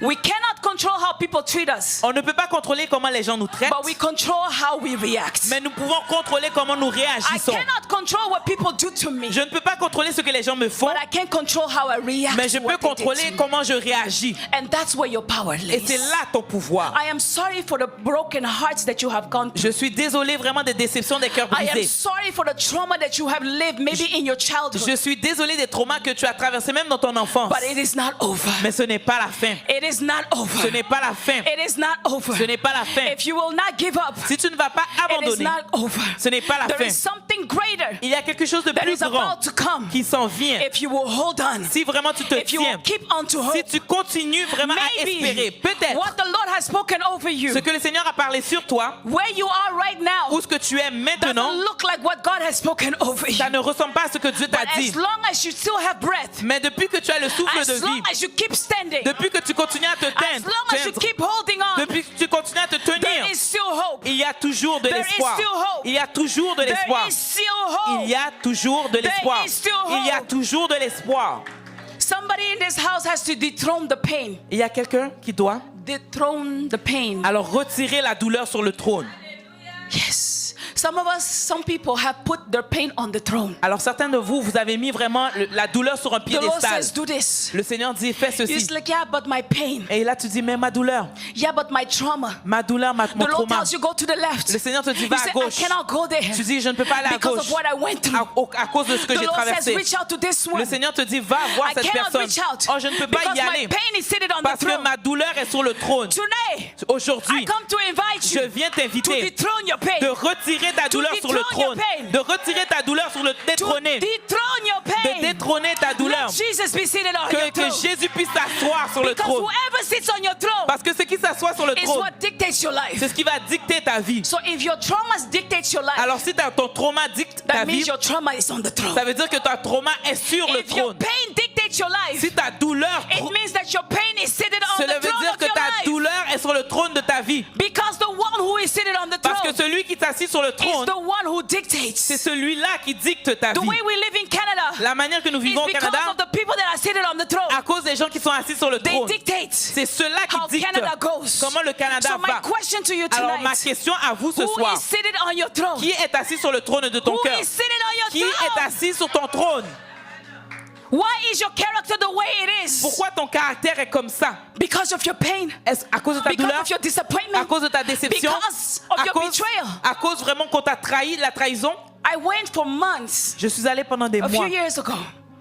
We cannot control how people treat us, On ne peut pas contrôler comment les gens nous traitent, but we control how we react. mais nous pouvons contrôler comment nous I réagissons. cannot control what people do to me, Je ne peux pas contrôler ce que les gens me font, but I can control how I react mais je to peux what they did contrôler to me. comment je réagis. And that's where your power Et c'est lays. là ton pouvoir. I am sorry for the broken hearts that you have gone through. Je suis désolé vraiment des déceptions, des cœurs I am brisés. sorry for the trauma that you have lived, maybe in your childhood. Je suis désolé des traumas que tu as traversés même dans ton enfance. But it is not over. Mais ce n'est pas la fin. It is not over. Ce n'est pas la fin. It is not over. Ce n'est pas la fin. If you will not give up, Si tu ne vas pas it is abandonner, not over. ce n'est pas la There fin. is something greater Il y a quelque chose de that plus is grand about to come. qui s'en vient. If you will hold on, Si vraiment tu te if you tiens, will keep on to si hope, tu continues vraiment à espérer, maybe peut-être what the Lord has spoken over you, ce que le Seigneur a parlé sur toi, where you are right now, ou ce que tu es maintenant, doesn't look like what God has spoken over you. ça ne ressemble pas à ce que Dieu t'a But dit. as long as you still have breath, Mais depuis que tu as le souffle as de long vie, as you keep standing, depuis que tu continues à te as teindre, long as you keep holding on, depuis que tu continues à te there tenir, is still hope. il y a toujours de There is l'espoir. still hope. Il y a toujours de l'espoir. There is still hope. Il y a toujours de l'espoir. is still hope. Il y a toujours de l'espoir. Somebody in this house has to dethrone the pain. Il y a quelqu'un qui doit Dethrone the pain. alors retirer la douleur sur le trône. Yes. Some people have put their pain on the throne. Alors certains de vous, vous avez mis vraiment la douleur sur un The Lord piédestal. says, do this. Le Seigneur dit, fais It's ceci. like, yeah, but my pain. Et là, tu dis, mais ma douleur, Yeah, but my trauma. mon The Lord trauma. tells you go to the left. Le Seigneur te dit, You va à say, I gauche. cannot go there Tu dis, je ne peux pas aller à because gauche of what I went through. à cause de ce que The j'ai Lord says, traversé. reach out to this one. Le Seigneur te dit, va voir I cette cannot personne. reach out Oh, je ne peux pas because y my aller pain is seated on parce the que throne. ma douleur est sur le trône. Today, I Aujourd'hui, come to invite je you viens to t'inviter dethrone your pain. de retirer ta douleur sur le dethrone your trône, pain. de retirer ta douleur sur le To détrôner, dethrone your de pain. détrôner ta douleur, Let Jesus be seated on your que throne. Jésus puisse s'asseoir sur le Because trône. whoever sits on your throne Parce que ce qui s'assoit sur le is trône, what dictates your life. c'est ce qui va dicter ta vie. So if your traumas dictate your life, Alors si ton trauma dicte ta that vie, means your trauma is on the throne. ça veut dire que ton trauma est sur le If your trône. pain dictates your life, Si ta douleur, it means that your pain is seated on cela the veut throne dire of que your ta life. douleur est sur le trône de ta vie. Because the one who is seated on the Parce que throne celui qui t'assit sur le is trône, the one who c'est dictates. celui-là qui dicte ta The vie. way we live in Canada La manière que nous is vivons au because Canada, of the people that are seated on the throne. à cause des gens qui sont assis sur le They trône, dictate c'est ceux-là how qui dictent Canada goes. comment le Canada So my va. question to you Alors ma tonight, question à vous ce who soir, is seated on your throne? qui est assis sur le trône de ton Who cœur? is seated on Qui your est throne? assis sur ton trône? Why is your character the way it is? Pourquoi ton caractère est comme ça? Because of your pain, Est-ce à cause de ta because douleur? of your À disappointment, cause de ta déception? because of your betrayal. À cause vraiment qu'on t'a trahi, la trahison? I went for months, Je suis allé pendant des a few mois, years ago.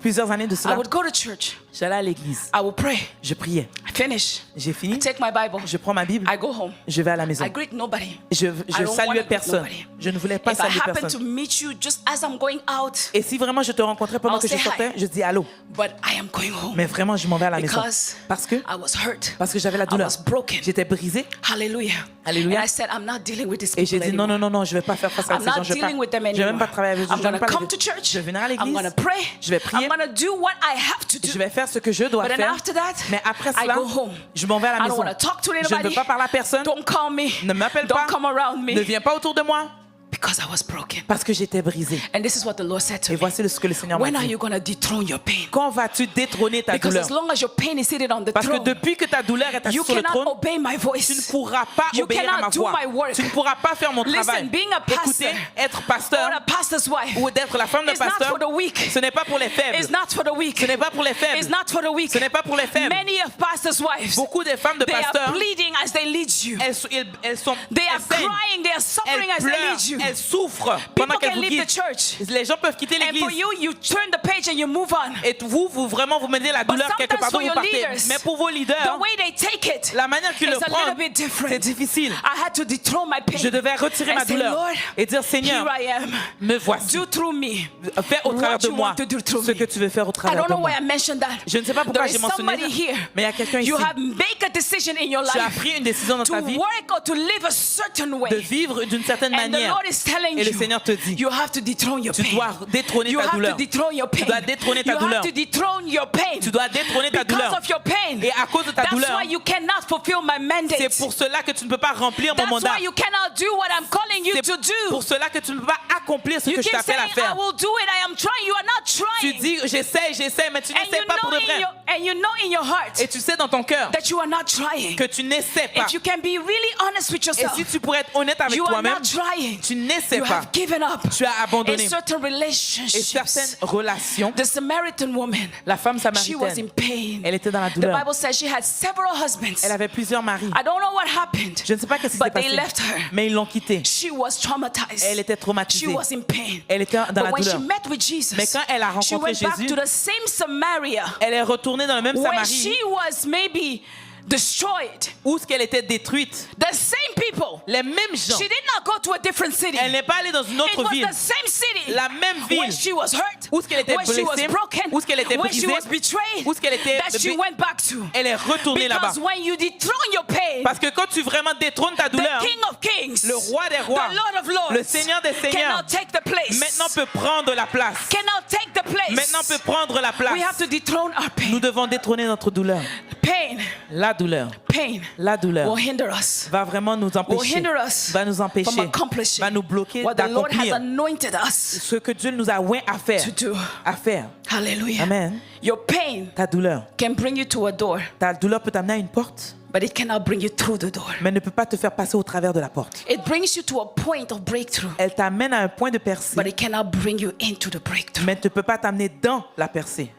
plusieurs années de I cela. would go to church. J'allais à l'église, I would pray. je priais. I finish. J'ai fini, Take my Bible. je prends ma Bible, I go home. je vais à la maison. I greet nobody. Je I don't wanna saluais greet personne. nobody. Je ne voulais pas If I saluer happen to personne. meet you just as I'm going out, Et si vraiment je te rencontrais pendant I'll que je say sortais, hi. je dis allô. but I am going home Mais vraiment, je m'en vais à la maison. because Parce que I was hurt. j'avais la I douleur. was broken. J'étais brisé. Hallelujah. Alléluia. And I said, I'm not dealing with these Et j'ai people dit non, anymore. non, je ne vais pas faire face à I'm ces gens. not Je ne dealing with them vais même anymore. pas travailler avec eux. I'm Je vais going même to pas come to church. Je vais venir à I'm going l'église. to pray. Je vais prier. I'm going to do what I have to do. Je vais faire ce que je dois But then faire. after that, Mais après I cela, go home. je m'en vais à la I don't maison. want to talk to Je ne veux anybody. pas parler à personne. Don't call me. Ne m'appelle Don't pas. come around me. Ne viens pas autour de moi. Because I was broken. Parce que j'étais brisé. And this is what the Lord said to Et me. voici ce que le Seigneur m'a When are dit. you going to dethrone your pain? Quand vas-tu détrôner ta Because douleur? as long as your pain is seated on the Parce que throne, depuis que ta douleur est assise you sur le cannot trône, obey my tu ne voice. pourras pas You obéir à ma cannot do voix. my work. Tu ne pourras pas faire mon Listen, travail. being a pastor Écoutez, être or pasteur a pastor's wife ou d'être la femme d'un is not pasteur, for the weak. ce n'est pas pour les faibles. It's not for the weak. Ce n'est pas pour les It's faibles. not for the weak. Ce n'est pas pour les faibles. Many of pastors' wives, Beaucoup de femmes de they are pasteurs, bleeding as they lead you. elles sont They are elles saignent. crying, they are suffering Elles as they pleurent, lead you. elle souffre pendant People qu'elle can vous leave the guide. church. Les gens peuvent quitter And for l'église. you, you turn the page and you move on. Et vous vraiment, vous mettez la douleur quelque sometimes part for où vous your partez. leaders, Mais pour vos The leaders, way they take it la manière qu'ils le is a little prennent, bit c'est different. difficile. I had to dethrone my pain. Je devais retirer and ma say, douleur Lord, et dire, Seigneur, here I am. me voici. Do through me Fais au travers what de you moi want to do through ce me. que tu veux faire au I travers don't de know moi. why I mentioned that. Je ne sais pas pourquoi There j'ai is mentionné somebody ça, here. mais il y a quelqu'un ici. You have make a decision in your Tu as life pris une décision dans to ta vie work or to live a certain way. de vivre d'une certaine And the manière. Lord is telling Et le you, Seigneur te dit, you have to dethrone your tu pain. dois détrôner You ta have to douleur. dethrone your pain. Tu dois détrôner ta You douleur. have to dethrone your pain. Tu dois détrôner ta Because douleur. of your pain. Et à cause de ta That's douleur, why you cannot fulfill my mandate. c'est pour cela que tu ne peux pas remplir mon That's mandat. why you cannot do what I'm calling you C'est to do. pour cela que tu ne peux pas accomplir ce You que je keep t'appelle saying, à I faire. will do it, I am trying. You are not Tu trying. dis, j'essaie, mais tu And n'essaies pas pour de vrai. you know in your heart Et tu sais dans ton cœur that you are not trying. que tu n'essaies pas. If you can be really honest with Et yourself, si tu pourrais être honnête avec you are toi-même, not trying. tu n'essaies You pas. have given up Tu as in abandonné. certain Et relationships. certaines relations, The Samaritan woman, la femme she was in samaritaine, pain. elle était dans la The douleur. Bible says she had several husbands. Elle avait plusieurs maris. I don't know what happened, Je ne sais pas ce qui s'est but they passé, left her. mais ils l'ont quittée. She was traumatized. Elle était She traumatisée. was in pain. Elle était dans la But when she douleur. met with Jesus, Mais quand elle a she rencontré went back Jésus, to the same Samaria elle est retournée dans le même where Samarie she was maybe destroyed. où ce qu'elle était détruite. The same people. Les mêmes gens. She did not go to a different city. Elle n'est pas allée dans une It autre was ville. the same city. La même ville. Where she was hurt. Où est-ce qu'elle était Where she was blessée, broken. où est-ce qu'elle était Where she brisée, was betrayed. où est-ce qu'elle était that she went back to. Elle est retournée là-bas. Because when you dethrone your pain, Parce que quand tu vraiment détrônes ta douleur, the King of Kings, le roi des rois, the Lord of Lords, le Seigneur des seigneurs, cannot take the place. maintenant peut prendre la place. Cannot take the place. Maintenant peut prendre la place. We have to dethrone our pain. Nous devons détrôner notre douleur. Pain, La douleur, pain la douleur will hinder us. va vraiment nous Will empêcher, hinder us va nous empêcher, from accomplishing va nous bloquer what the Lord has d'accomplir anointed us ce que Dieu nous a oint à faire. to do. À faire. Hallelujah. Amen. Your pain Ta douleur. can bring you to a door, Ta douleur peut t'amener à une porte, but it cannot bring you through the door. mais ne peut pas te faire passer au travers de la porte. It brings you to a point of breakthrough, Elle t'amène à un point de percée, but it cannot bring you into the breakthrough. mais ne peut pas t'amener dans la percée.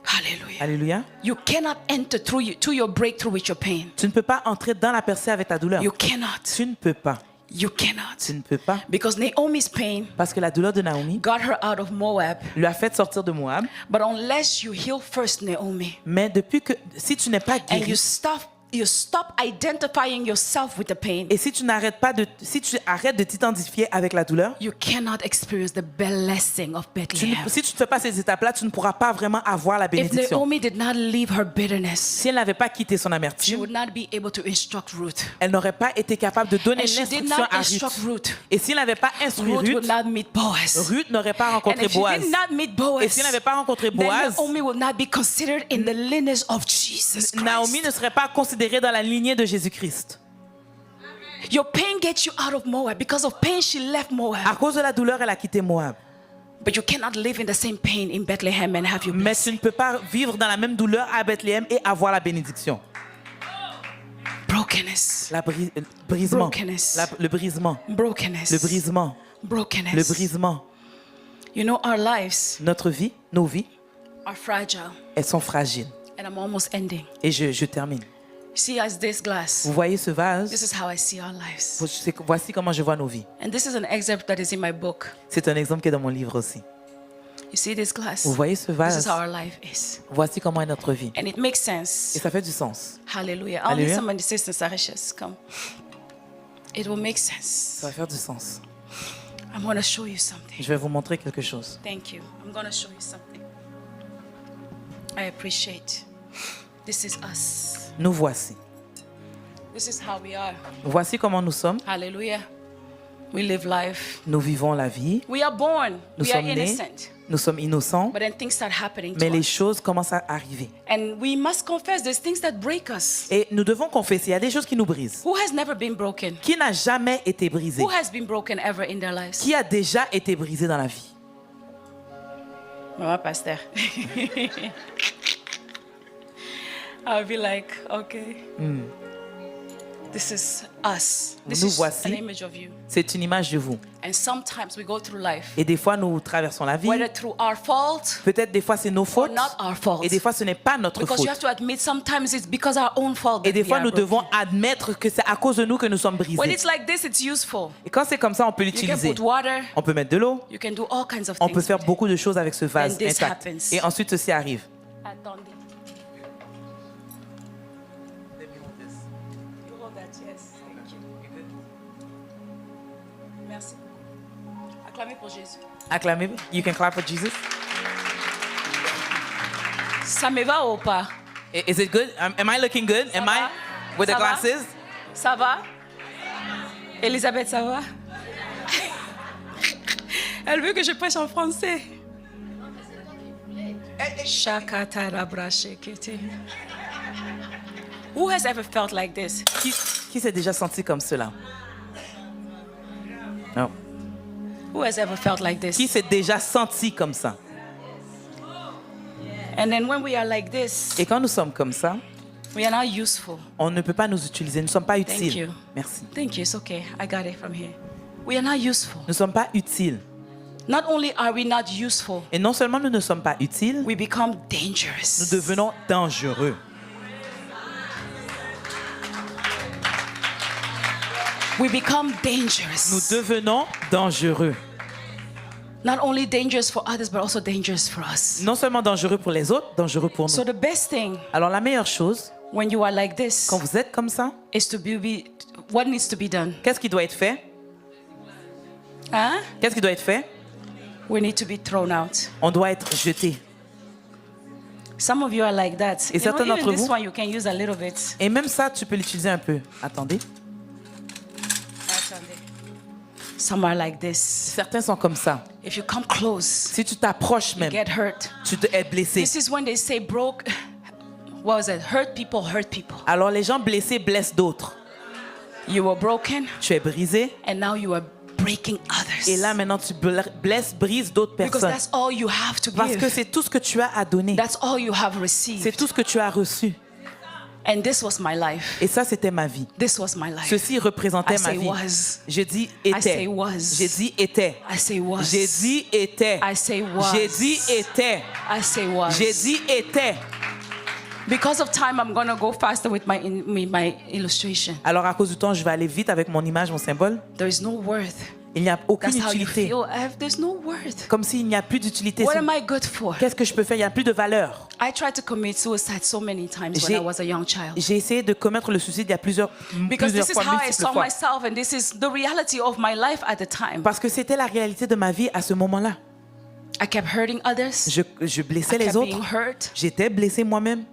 Hallelujah. Alléluia. You cannot enter to your breakthrough with your pain. Tu ne peux pas entrer dans la percée avec ta douleur. You cannot. Tu ne peux pas. You cannot. Tu ne peux pas. Because Naomi's pain Parce que la douleur de Naomi got her out of Moab. lui a fait sortir de Moab. But unless you heal first, Naomi, Mais depuis que, si tu n'es pas and guéri, you stop identifying yourself with the pain, et si tu arrêtes de t'identifier avec la douleur, you cannot experience the blessing of Bethlehem. si tu ne fais pas ces étapes-là, tu ne pourras pas vraiment avoir la If bénédiction. Naomi did not leave her bitterness, Si elle n'avait pas quitté son she amertume, would not be able to instruct Ruth. elle n'aurait pas été capable de donner And she did l'instruction not à instruct Ruth. Ruth. Et s'il n'avait pas instruit Ruth would Ruth, not meet Boaz. Ruth n'aurait pas And rencontré if she Boaz. did not meet Et Boaz, s'il n'avait pas rencontré then Boaz, Naomi will not be considered in the lineage of Jesus Naomi Christ. ne serait pas considérée dans la lignée de Jésus-Christ. Your pain gets you out of Moab. Because of pain, she left Moab. À cause de la douleur, elle a quitté Moab. But you cannot live in the same pain in Bethlehem and have your Mais blessing. tu ne peux pas vivre dans la même douleur à Bethléem et avoir la bénédiction. Brokenness. Brisement. Brokenness. Le brisement. Brokenness. Le brisement. Brokenness. Le brisement. You know, our lives Notre vie, nos vies, are fragile. elles sont fragiles. And I'm almost ending. Et je termine. See, as this glass, Vous voyez ce vase? this is how I see our lives. Voici comment je vois nos vies. And this is an excerpt that is in my book. C'est un exemple qui est dans mon livre aussi. You see this glass? Vous voyez ce This is vase? how our life is. Voici comment est notre vie. And it makes Et sense. ça fait du sens. Hallelujah. Only Hallelujah. somebody says to Sarishas, come. It will make sense. Ça va faire du sens. I'm going to show you something. Je vais vous montrer quelque chose. Thank you. I'm going to show you something. I appreciate. This is us. Nous voici. This is how we are. Voici comment nous sommes. Hallelujah. We live life. Nous vivons la vie. We are born. Nous We are sommes nés. innocent. Nous sommes innocents. But then things start happening Mais to les us. choses commencent à arriver. And we must confess there's things that break us. Et nous devons confesser, il y a des choses qui nous brisent. Who has never been broken? Qui n'a jamais été brisé? Who has been broken ever in their lives? Qui a déjà été brisé dans la vie? Mama Pastor. I'll be like, okay. This is us. This Nous is voici. an image of you. C'est une image de vous. And sometimes we go through life, Et des fois, nous traversons la vie. whether through our fault Peut-être des fois, c'est nos or fautes. not our fault. Et des fois, ce n'est pas notre Because you faute. have to admit sometimes it's because our own fault. Et That des we fois, are nous broken. devons admettre que c'est à cause de nous que nous sommes When brisés. it's like this, it's useful. Et quand c'est comme ça, on peut You can l'utiliser. put water. On peut mettre de l'eau. You can do all kinds of On things. peut faire with it. beaucoup de choses avec ce vase And this intact. happens. Et ensuite, ceci arrive. Attendez. You hold that, yes. Thank you. Merci. Acclamez pour Jésus. Acclamez. You can clap for Jesus. Ça me va ou pas? Is it good? Am I looking good? Am I with the Ça va? glasses? Ça va? Elisabeth, ça va? Elle veut que je prêche en français. Shakatarabra-shekete. Who has ever felt like this? Qui s'est déjà senti comme cela? Non. Who has ever felt like Qui this? s'est déjà senti comme ça? And then when we are like this, Et quand nous sommes comme ça, we are not useful. on ne peut pas nous utiliser. Nous ne sommes pas Thank utiles. you. Merci. Thank you. It's okay. I got it from here. We are not useful. Nous ne sommes pas utiles. Not only are we not useful, Et non seulement nous ne sommes pas utiles, we become nous dangerous. devenons dangereux. We become Nous dangerous. devenons dangereux. Not only dangerous for others, but also dangerous for us. Non seulement dangereux pour les autres, dangereux pour So nous. the best thing Alors la meilleure chose, when you are like this quand vous êtes comme ça, is to be what needs to be done. qu'est-ce qui doit être fait? Huh? Qu'est-ce qui doit être fait? We need to be thrown out. On doit être jeté. Some of you are like that. Et certains even d'entre this vous- one you can use a little bit. Et même ça, tu peux l'utiliser un peu. Attendez. Some are like this. Certains sont comme ça. If you come close, Si tu t'approches you même, get hurt. tu te es blessé. This is when they say broke. What was it? Hurt people hurt people. Alors les gens blessés blessent d'autres. You were broken, Tu es brisé. and now you are breaking others. Et là maintenant, tu blesses, brises d'autres Because personnes. that's all you have to Parce que give. c'est tout ce que tu as à donner. That's all you have C'est received. tout ce que tu as reçu. And this was my life. Et ça, c'était ma vie. This was my life. Ceci représentait I ma say vie. was. Je dis I était. say was. J'ai dit était. I say was. J'ai dit était. I say was. J'ai dit était. I say was. J'ai dit était. Because of time, I'm going to go faster with my illustration. Alors à cause du temps, je vais aller vite avec mon image, mon symbole. There is no worth. Il n'y a aucune That's how you utilité. feel. There's no worth. Comme s'il n'y a plus d'utilité. What am I good for? Qu'est-ce que je peux faire? Il n'y a plus de valeur. I tried to commit suicide so many times when J'ai- I was a young child. J'ai essayé de commettre le suicide il y a plusieurs Because this is fois, how I multiples saw fois. myself, and this is the reality of my life at the time. Parce que c'était la réalité de ma vie à ce moment-là. I kept hurting others. Je blessais I les kept being autres. hurt J'étais blessé moi-même.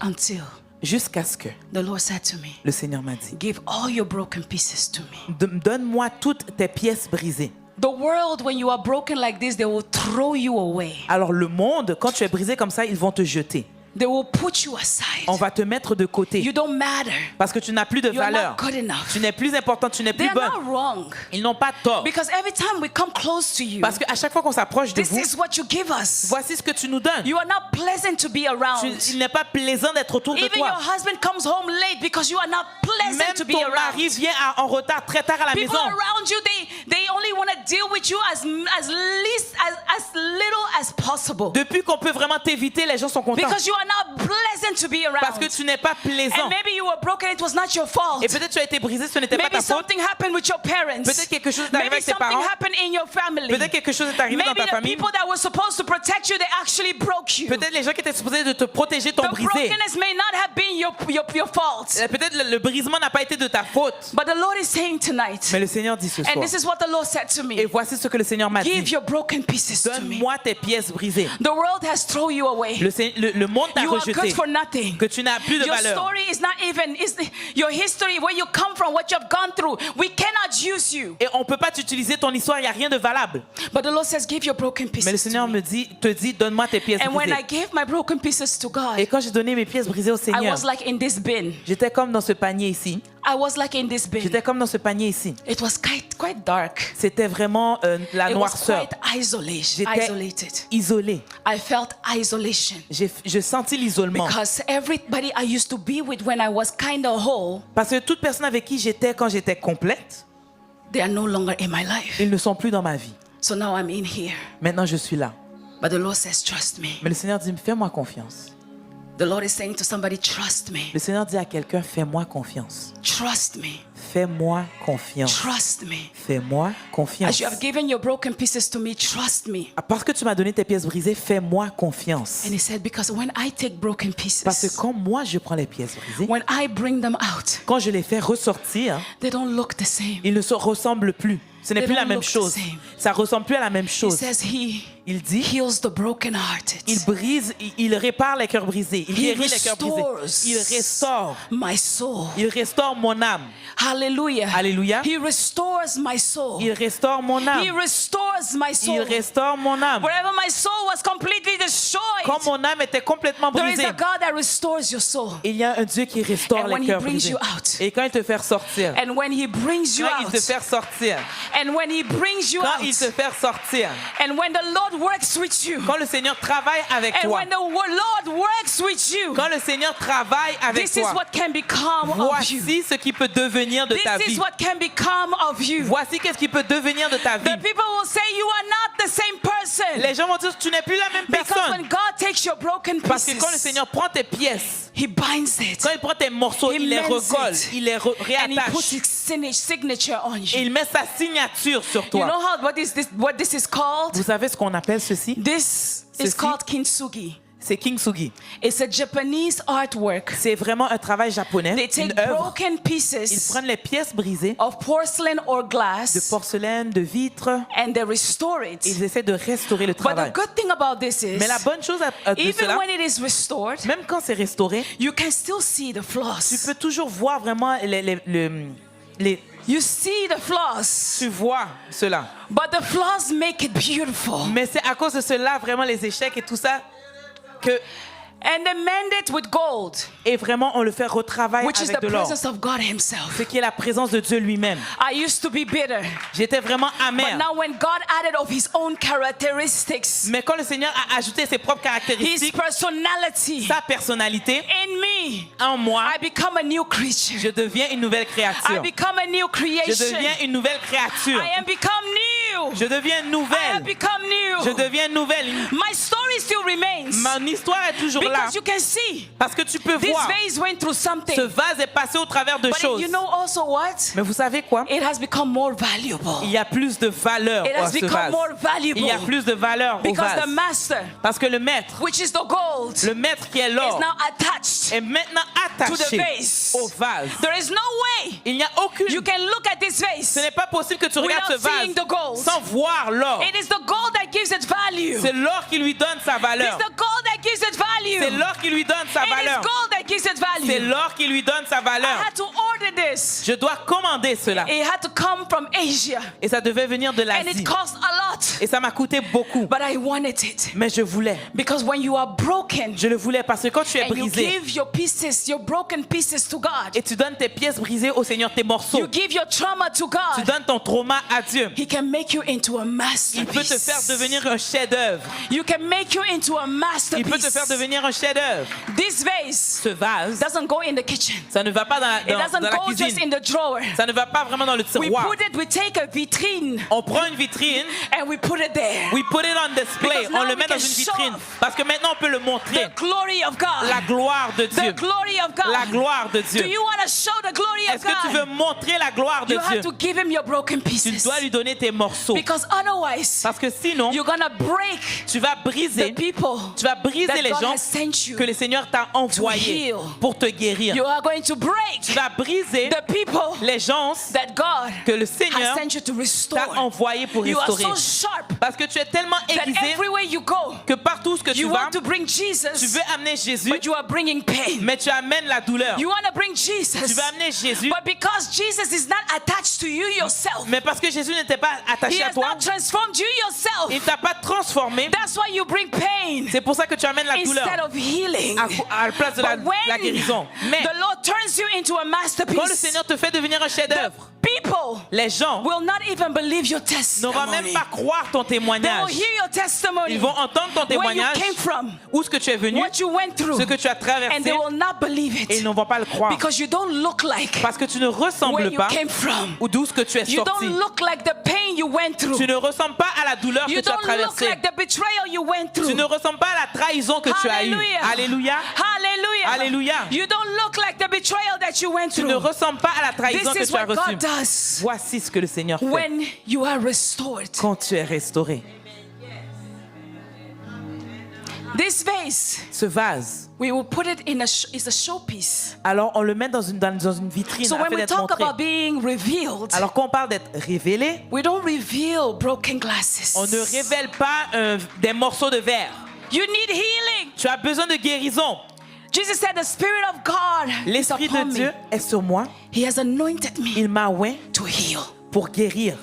until Jusqu'à ce que the Lord said to me, le Seigneur m'a dit, give all your broken pieces to me. Donne-moi toutes tes pièces brisées. The world, when you are broken like this, they will throw you away. Alors le monde, quand tu es brisé comme ça, ils vont te jeter. They will put you aside. On va te mettre de côté. You don't matter. Parce que tu n'as plus de You are valeur. not good enough. Tu n'es plus important, tu n'es They plus are bonne. not wrong. Ils n'ont pas tort. Because every time we come close to you, Parce qu'à chaque fois qu'on s'approche de this vous, is what you give us. voici ce que tu nous donnes. You are not pleasant to be around. Il n'est pas plaisant d'être autour de Even toi. your husband comes home late because you are not pleasant Même to be ton around. mari vient en retard très tard à la People maison. around you, they only want to deal with you as little as possible. Depuis qu'on peut vraiment t'éviter, les gens sont contents. Because you are not pleasant to be Parce que around. tu n'es pas plaisant. And maybe you were broken, it was not your fault. Et peut-être tu as été brisé, ce n'était pas Maybe ta faute. something happened with your parents. Peut-être quelque chose est arrivé Maybe avec tes something parents. happened in your family. Peut-être quelque chose est arrivé dans Maybe ta the famille. people that were supposed to protect you, they actually broke you. Peut-être les gens qui étaient supposés de te protéger t'ont The brisé. brokenness may not have been your fault. Peut-être le brisement n'a pas été de ta faute. But the Lord is saying tonight, Mais le Seigneur dit ce soir. and this is what the Lord said to Et me, voici ce que le Seigneur m'a give dit. your broken pieces to me. Donne-moi tes pièces brisées. The world has thrown you away. Le monde t'a You are rejeté. good for nothing. Que tu n'as plus de Your valeur. story is not even, your history, where you come from, what you have gone through. We cannot use you. Et on ne peut pas t'utiliser ton histoire, il n'y a rien de valable. But the Lord says, give your broken Mais le pieces Seigneur to me. te dit, donne-moi tes pièces And when brisées. I gave my broken pieces to God, Et quand j'ai donné mes pièces brisées au I Seigneur, was like in this bin. j'étais comme dans ce panier ici. I was like in this bin. J'étais comme dans ce panier ici. It was quite dark. C'était vraiment la It was noirceur. quite J'étais isolated. isolé. I felt isolation. Je senti l'isolement. Because everybody I used to be with when I was kind of whole, Parce que toute personne avec qui j'étais quand j'étais complète, they are no longer in my life. ils ne sont plus dans ma vie. So now I'm in here. Maintenant, je suis là. But the Lord says, trust me. Mais le Seigneur dit, fais-moi confiance. The Lord is saying to somebody, trust me. Le Seigneur dit à quelqu'un, fais-moi confiance. Trust me. Fais-moi confiance. Trust me. Fais-moi confiance. As you have given your broken pieces to me, trust me. Parce que tu m'as donné tes pièces brisées, fais-moi confiance. And he said, because when I take broken Parce que pieces, quand moi je prends les pièces brisées, when I bring them out, quand je les fais ressortir, they don't look the same. ils ne se ressemblent plus. Ce n'est They plus la don't même look the chose. same. Ça ressemble plus à la même He chose. says he Il dit, heals the brokenhearted. il brise, il répare les cœurs brisés. Il He guérit les cœurs brisés. Il restaure. my soul. Il restaure mon âme. Hallelujah. Alléluia. He restores my soul. Il restaure mon He âme. restores my Il soul. restaure mon âme. Wherever my soul was completely destroyed, Quand mon âme était complètement there is brisée, a God that restores your soul. il y a un Dieu qui restaure And when les he cœurs brings brisés. you out, Et quand il te fait sortir, and when he brings you quand il out, te fait sortir, and when he brings you quand out, il te fait sortir, and when the Lord works with you, quand le Seigneur travaille avec and toi, when the Lord works with you, quand le Seigneur travaille avec this is toi, what can become of you. voici ce qui peut devenir de ta This is vie. what can become of you. Voici qu'est-ce qui peut devenir de ta vie. The people will say you are not the same person. Les gens vont dire tu n'es plus la même Because personne. when God takes your broken Parce que quand le pieces, Seigneur prend tes pièces, he binds it quand il prend tes morceaux, He il les mends recolle, it. il les and he puts réattache. his signature on Et you. il met sa signature sur You toi. know what this is called? Vous savez ce qu'on appelle ceci? This is Ceci? called kintsugi. C'est kintsugi. It's a Japanese artwork. C'est vraiment un travail japonais, They take une œuvre. broken Ils pieces prennent les pièces brisées of porcelain or de glass porcelaine, de vitre, and they restore et it. ils essaient de restaurer le But the travail. good thing about this is, Mais la bonne chose de even cela, when it is restored, même quand c'est restauré, you can still see the tu flaws. peux toujours voir vraiment You see the flaws, tu vois cela. but the flaws make it beautiful. Mais c'est à cause de cela, vraiment les échecs et tout ça, que And they mend it with gold, et vraiment on le fait retravailler which is avec the de l'or. presence of God himself. Ce qui est la présence de Dieu lui-même. I used to be bitter, J'étais vraiment but amer. now when God added of his own characteristics, Mais quand le Seigneur a ajouté ses propres his caractéristiques, personality sa personnalité in me, en moi, I become a new creature. je deviens une nouvelle I créature. become a new Je creation. deviens une nouvelle créature. I am become new. Je deviens I have nouvelle. become Je new. deviens nouvelle. My story still remains Mon histoire est toujours là. because you can see Parce que tu peux this voir, vase went through something. ce vase est passé au travers de But choses. you know also what? Mais vous savez quoi? It has become more valuable. Il y a plus de valeur It à has ce become vase. more Il y a valuable plus de valeur au because the vase. master, Parce que le maître, which is the gold, le maître qui est is l'or, now attached. est maintenant to the attaché vase. au vase. There is no way Il n'y a aucune... you can look at this Ce vase. n'est pas possible que tu regardes ce Without seeing the vase gold. sans voir l'or. It is the gold that gives it value. C'est l'or qui lui donne sa It's valeur. the gold that gives it value. C'est l'or qui lui donne sa It is valeur. gold that gives it C'est value. l'or qui lui donne sa I valeur. had to order this. Je dois commander cela. It had to come from Asia. Et ça devait venir de And l'Asie. it cost a lot. Et ça m'a coûté beaucoup. But I wanted it. Mais je voulais. Because when you are broken Je le voulais parce que quand tu es and you brisé give your pieces, your broken pieces to God, et tu donnes tes pièces brisées au Seigneur, tes morceaux, you give your trauma to tu God, donnes ton trauma à Dieu. He can make you into a Il peut te faire masterpiece. devenir un chef-d'œuvre. You can make you into a Il peut te masterpiece. faire devenir un chef-d'œuvre. This vase Ce vase, doesn't go in the kitchen. ça ne va pas dans It doesn't la go just cuisine. in the drawer. Ça ne va pas vraiment dans le We tiroir. put it, we take a vitrine On prend une vitrine, and we put it there. we put it on display. Because On now le we met dans can une show vitrine. off Parce que maintenant on peut le montrer. The glory of God. La gloire de Dieu. The glory of God. La gloire de Do Dieu. you want to show the glory of Est-ce que tu veux God? montrer la gloire de You have Dieu? to give him your broken Tu pieces. dois lui donner tes morceaux. Because otherwise, Parce que sinon, you're gonna break tu vas the briser, people tu vas briser that les God gens has sent you. que le Seigneur t'a envoyés heal. pour te guérir. You are going to break Tu vas briser the people les gens that God que le has Seigneur sent you to t'a restore. envoyés pour You are restaurer. so sharp Parce que tu es tellement that aiguisé everywhere you go, que partout où que tu you vas, want to bring tu Jesus, veux amener Jésus, but you are bringing pain. mais tu amènes la douleur. You want to bring Tu Jesus, veux amener Jésus, but because Jesus is not attached to you yourself, mais parce que Jésus n'était pas He attaché à has toi, not transformed you yourself. il ne t'a pas transformé. That's why you bring pain C'est pour ça que tu amènes la douleur instead of healing. à la place de la But when guérison. Mais the Lord turns you into a quand le masterpiece, Seigneur te fait devenir un chef-d'œuvre, people people Les gens will not even believe your ne vont même testimony. pas croire ton They will témoignage. hear your testimony, Ils vont entendre ton where you témoignage, came from, où est-ce que tu es venu, what you went through, ce que tu as and traversé, they will not believe et ils it ne vont pas le croire. because you don't look like Parce que tu ne where ressembles you pas came from. ou d'où ce que tu es You sorti. don't look like the pain you went through. Tu ne ressembles pas à la douleur que You tu as don't look traversée. like the betrayal you went through. Tu ne ressembles pas à la trahison que tu as eue. Hallelujah. Alléluia. Hallelujah. Alléluia. You don't look like the betrayal that you went Tu ne through. ressembles pas à la trahison This que is tu as what reçue. God does Voici ce que le Seigneur fait when you are restored. quand tu es restauré. This vase, Ce vase, we will put it in it's a showpiece. alors on le met dans une vitrine So afin when we d'être talk montré. about being revealed, Alors quand on parle d'être révélé, we don't reveal broken glasses. on ne révèle pas des morceaux de verre. You need healing. Tu as besoin de guérison. Jesus said, "The Spirit of God is L'Esprit de upon Dieu me. est sur moi. He has anointed me Il m'a oint to heal." pour guérir.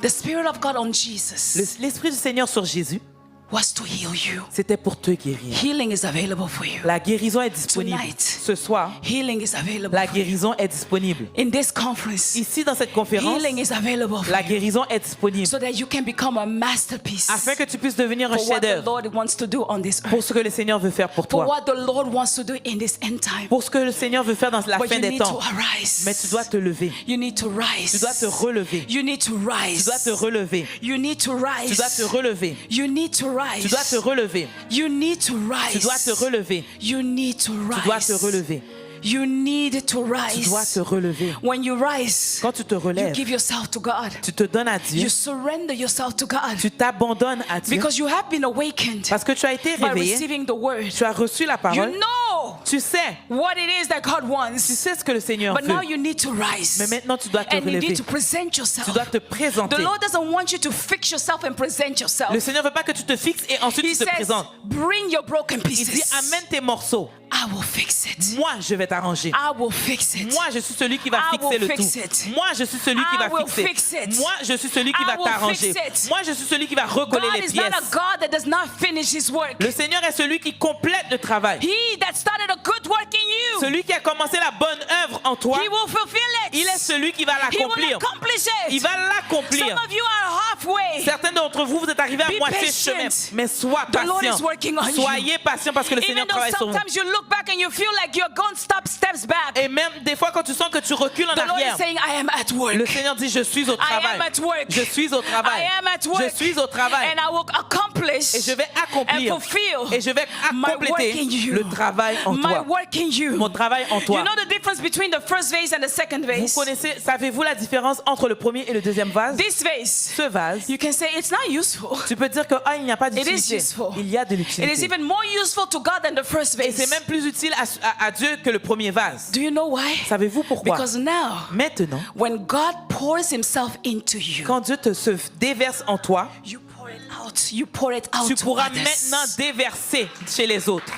The Spirit of God on Jesus L'Esprit du Seigneur sur Jésus, was to heal you. c'était pour te guérir. Healing is available for you. La guérison est disponible. Tonight. Ce soir, Healing is available la for you. guérison est disponible. In this conference, Ici, dans cette conférence, healing is available for la you guérison est disponible so that you can become a masterpiece afin que tu puisses devenir un for what the chef-d'œuvre Lord wants to do on this pour earth. ce que le Seigneur veut faire pour For toi, what the Lord wants to do in this end time. pour ce que le Seigneur veut faire dans la But fin you des need to temps. arise. Mais tu dois te lever, You need to rise. tu dois te relever, You need to rise. tu dois te relever, You need to rise. tu dois te relever, You need to rise. tu dois te relever, You need to rise. tu dois te relever, You need to rise. tu dois te relever, You need to rise. tu dois te relever. When you rise, Quand tu te you relèves, give yourself to God. tu te donnes à Dieu, You surrender yourself to God. tu t'abandonnes à Dieu Because you have been awakened parce que tu as été by réveillé, receiving the word. tu as reçu la You parole, know tu sais, what it is that God tu wants. sais ce que le Seigneur But now veut. you need to rise. Mais maintenant, tu dois te And you relever. need to present Tu yourself. dois te présenter. The Lord doesn't want you to fix yourself and present yourself. Le Seigneur ne veut pas que tu te fixes et ensuite He tu te says, présentes. bring your broken Il dit, pieces. amène tes morceaux. I will fix it. Moi, je vais t'arranger. I will fix it. Moi, je suis celui qui va I fixer will le fix tout. it. Moi, je suis celui qui I va will fixer. fix it. Moi, je suis celui qui I va will t'arranger. fix it. Moi, je suis celui qui va recoller God les is not a pièces. God that does not finish his work. Le Seigneur est celui qui complète le travail. He that started a good work in you, Celui qui a commencé la bonne œuvre en toi, he will fulfill it. il est celui qui va He will l'accomplir. accomplish Il it. va l'accomplir. Some of you are halfway. Certains d'entre vous, vous êtes arrivés à Be moitié patient. chemin. Mais sois The Lord patient. is working on you. Soyez patient parce que le Even Seigneur though travaille sur vous. sometimes you look back and you feel like you're going steps back. Et même des fois, quand tu sens que tu recules en The Lord arrière, is saying, I am at work. le Seigneur dit, je suis au I travail. am at work. Je suis au travail. I am at work. Je suis au travail. And I will accomplish Et je vais accomplir. and fulfill Et je vais my work compléter in you. le travail en My toi. work in you. Mon travail en toi. You know the difference between the first vase and the second Vous vase? connaissez, savez-vous la différence entre le premier et le deuxième vase? This vase, Ce vase, you can say it's not useful. tu peux dire que il n'y a pas It is d'utilité. useful. Il y a de It is l'utilité. even more useful to God than the first Et c'est vase. même plus utile à Dieu que le premier vase. Do you know why? Savez-vous pourquoi? Because now, Maintenant, when God pours himself into you, quand Dieu se déverse en toi, you pour it out. You pour it out tu to pourras others. maintenant déverser chez les autres.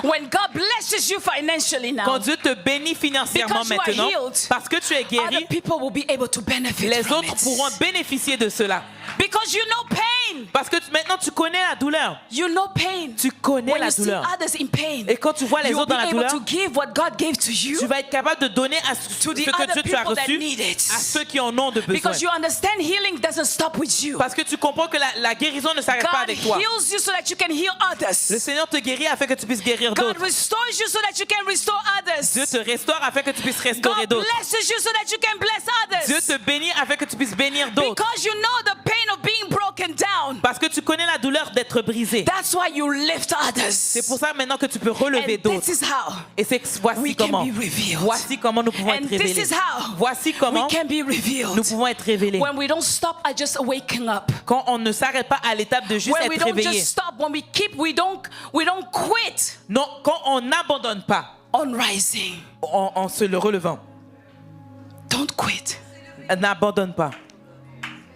When God blesses you financially now, Quand Dieu te bénit financièrement Because you are maintenant, healed, parce que tu es other guéri, people will be able to benefit les from autres it. pourront bénéficier de cela. Because you know pain. Parce que maintenant tu connais la douleur. You know pain. Tu connais When la you see douleur. others in pain, Et quand tu vois les you will autres dans be la able douleur, to give what God gave to you tu vas être capable de donner à to the ce que other Dieu t'a people that reçu need it. à ceux qui en ont de besoin. Because you understand healing doesn't stop with you. Parce que tu comprends que la guérison ne s'arrête pas God avec toi. heals you so that you can heal Le others. Seigneur te guérit afin que tu puisses guérir God d'autres. restores you so that you can restore Dieu others. te restaure afin que tu puisses restaurer God d'autres. blesses you so that you can bless Dieu others. te bénit afin que tu puisses bénir d'autres. Because you know the pain of being broken down. Parce que tu connais la douleur d'être brisé. That's why you lift others. C'est pour ça maintenant que tu peux relever And d'autres. this is how Et c'est voici we can comment. be revealed. Voici comment nous pouvons And être this révélés. is how Voici we comment can be nous revealed. pouvons être révélés. When we don't stop at just waking up. Quand on ne s'arrête pas à l'étape de juste When we être don't réveillé. just stop, when we don't quit Non, quand on n'abandonne pas on rising. en se le relevant. Don't quit. N'abandonne pas.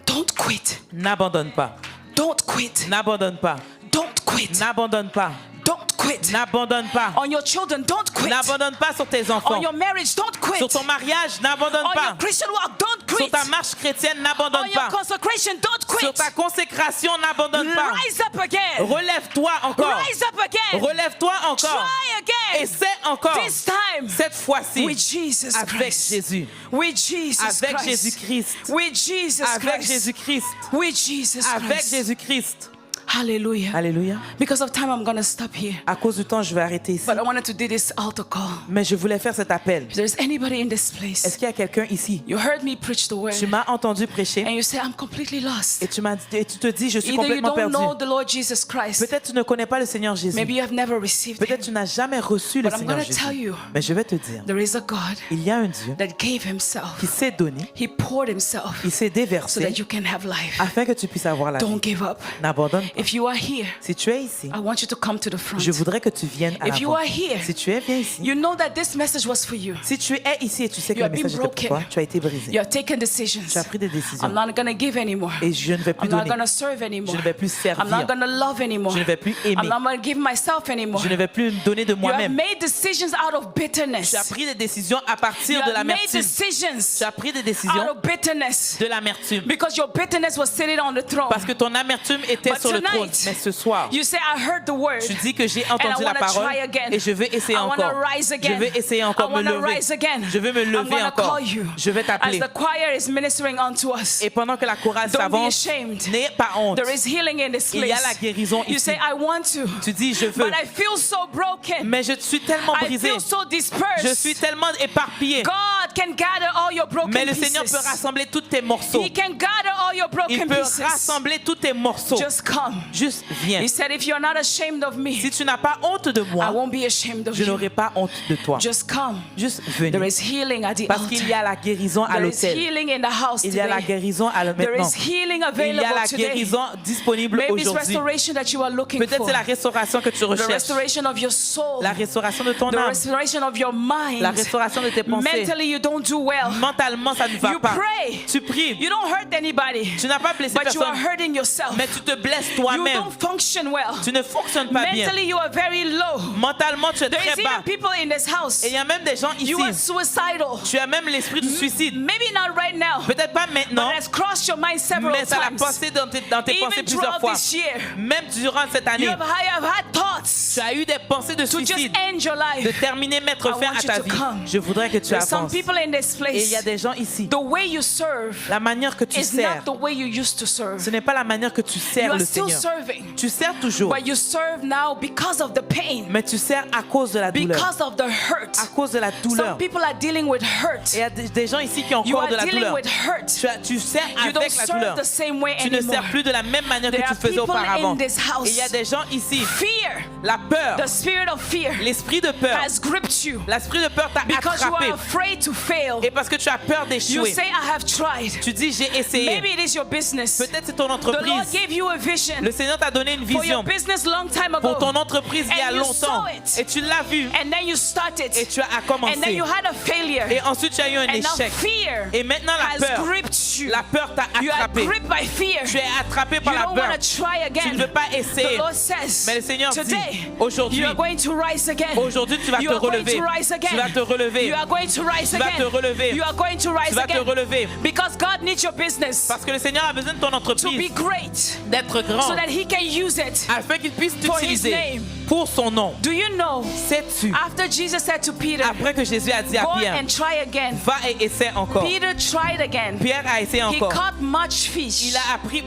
Don't quit. N'abandonne pas. Don't quit. N'abandonne pas. Don't quit. N'abandonne pas. Don't quit. N'abandonne pas. On your children, don't quit. N'abandonne pas sur tes enfants. On your marriage, don't quit. Sur ton mariage, n'abandonne On pas. your Christian walk, don't Sur quit. ta marche chrétienne, On n'abandonne your pas. consecration, don't Sur quit. ta consécration, n'abandonne pas. Rise up again. Relève-toi encore. Rise up again. Relève-toi encore. Try again. Essaie encore. This time. Cette fois-ci, With Jesus avec Christ. Jésus. With Jesus Avec Christ. Jésus-Christ. With Jesus Avec Christ. Jésus-Christ. With Jesus Avec Christ. Jésus-Christ. Hallelujah. Alléluia. Because of time, I'm going to stop here. À cause du temps, je vais arrêter ici. But I wanted to do this altar call. Mais je voulais faire cet appel. If there's anybody in this Est-ce place, qu'il y a quelqu'un ici? you heard me preach the word, Tu m'as entendu prêcher and you say, I'm completely lost. et tu te dis, je suis Either you complètement don't perdu. know the Lord Jesus Christ, Peut-être tu ne connais pas le Seigneur Jésus. maybe you have never received Peut-être Him. tu n'as jamais reçu le But I'm Seigneur going to tell Jésus. you, Mais je vais te dire, there is a God il y a un Dieu that gave Himself. qui s'est donné, He poured Himself il s'est so déversé that you can have life. afin que tu puisses avoir la vie. Don't give up. N'abandonne pas. If you are here, Si tu es ici, I want you to come to the front. je voudrais que tu viennes à If you l'avant. are here, Si tu es, viens ici. you know that this message was for you. Si tu es ici et tu sais que You le have been message était pour broken. toi, tu as été brisé. You have taken Tu decisions. as pris des décisions. I'm not going to give anymore. Et je ne vais plus I'm not donner. going to serve anymore. Je ne vais plus servir. I'm not going to love anymore. Je ne vais plus aimer. I'm not going to give myself anymore. Je ne vais plus me donner de You have moi-même. made decisions out of bitterness. Tu as pris des décisions à You partir de have made l'amertume. decisions Tu as pris des out décisions of bitterness de l'amertume. because your bitterness was sitting on the throne. Parce que ton amertume était But sur le trône. tonight, Mais ce soir, You say, I heard the word. tu dis que j'ai And entendu I la wanna parole try again. et je veux essayer I wanna encore. rise Je again. veux essayer encore I me wanna lever. rise again. Je veux me I'm lever gonna encore. call you. Je vais As t'appeler. the choir is ministering unto us, Et pendant que la chorale Don't be s'avance, ashamed. n'aie pas honte. there is healing in this Il y a la place. guérison You ici. say, I want to, Tu dis, je veux. but I feel so broken. Mais je suis tellement I brisé. feel so dispersed. Je suis tellement éparpillé. God can gather all your broken Mais le pieces. Seigneur peut rassembler tous tes morceaux. He can gather all your broken Il peut pieces. rassembler tous tes morceaux. Just come. Juste viens. He said, if you're not ashamed of me, Si tu n'as pas honte de I moi, won't be ashamed of je you. n'aurai pas honte de toi. Just come. Juste There venez. is healing at the Parce altar. qu'il y a la guérison à There is l'autel. healing in the house Il y a la today. guérison There maintenant. is healing Il y a available la today. guérison disponible Maybe it's aujourd'hui. restoration that you are looking Peut-être for. c'est la restauration que tu The recherches. restoration of your soul. La restauration de ton The âme. restoration of your mind. La restauration de tes pensées. Mentally, you don't do well. Mentalement, ça ne va You pas. pray. Tu pries. You don't hurt anybody, Tu n'as pas blessé but you are personne. hurting yourself. Mais tu te blesses You toi-même. don't function well. Tu ne fonctionnes pas bien. Mentally, you are very low. Mentalement, tu es There très is bas. even people in this house. Et il y a même des gens ici. You are suicidal. Tu as même l'esprit du suicide. Maybe not right now, Peut-être pas but maintenant, it has crossed your mind several mais ça l'a times. passé dans tes pensées Even plusieurs throughout fois. this year, Même durant cette année, you have had thoughts tu as eu des pensées de to just suicide. end your De life. terminer, mettre I fin want à you ta to vie. come. Je voudrais que tu There's some avances. people in this Et il y a place, des gens ici. the way you serve La manière que tu is sers, not the way you used to serve. ce n'est pas la manière que tu You sers are le still Seigneur. serving, Tu sers toujours, but you serve now because of the pain, mais tu sers à cause de la douleur. because of the hurt. À cause de la Some douleur. people are dealing with hurt. Et il y a des gens ici qui ont You encore are de la dealing douleur. with hurt. Tu sers You don't avec la serve douleur. the same way Tu ne anymore. sers plus de la même manière que There tu are faisais people auparavant. in this house. Et il y a des gens ici, Fear, la peur, the spirit of fear, l'esprit de peur, has gripped you l'esprit de peur t'a because you attrapé. are afraid to fail. Et parce que tu as peur You d'échouer, say, I have tried. tu dis j'ai essayé. Maybe it is your business. Peut-être c'est ton The Lord entreprise. gave you a vision Le Seigneur t'a donné une for your vision business long time pour ton ago. entreprise il y a And you longtemps. saw it. Et tu l'as vu. And then you started. Et tu as And then commencé. you had a failure. Et ensuite tu as eu un And now échec. fear Et maintenant la has peur. gripped you. La peur t'a You are attrapé. gripped by fear. Tu es attrapé par You la don't peur. want to try Tu again. ne veux pas The essayer. Lord says, Mais le Seigneur dit, today, aujourd'hui, you are going to rise again. aujourd'hui tu vas You te are going relever. to rise again. Tu vas te relever. You are going to rise Tu vas again. te relever. You are going to rise Tu vas te again. relever. Because God needs your business Parce que le Seigneur a besoin de ton to be entreprise great d'être so grand that He can use it. afin qu'il puisse For His t'utiliser name. pour son nom. Do you know, Sais-tu, after Jesus said to Peter, après que Jésus a dit à go Pierre, and try again, va et essaie encore. Peter tried again. Pierre a essayé He encore. caught much fish.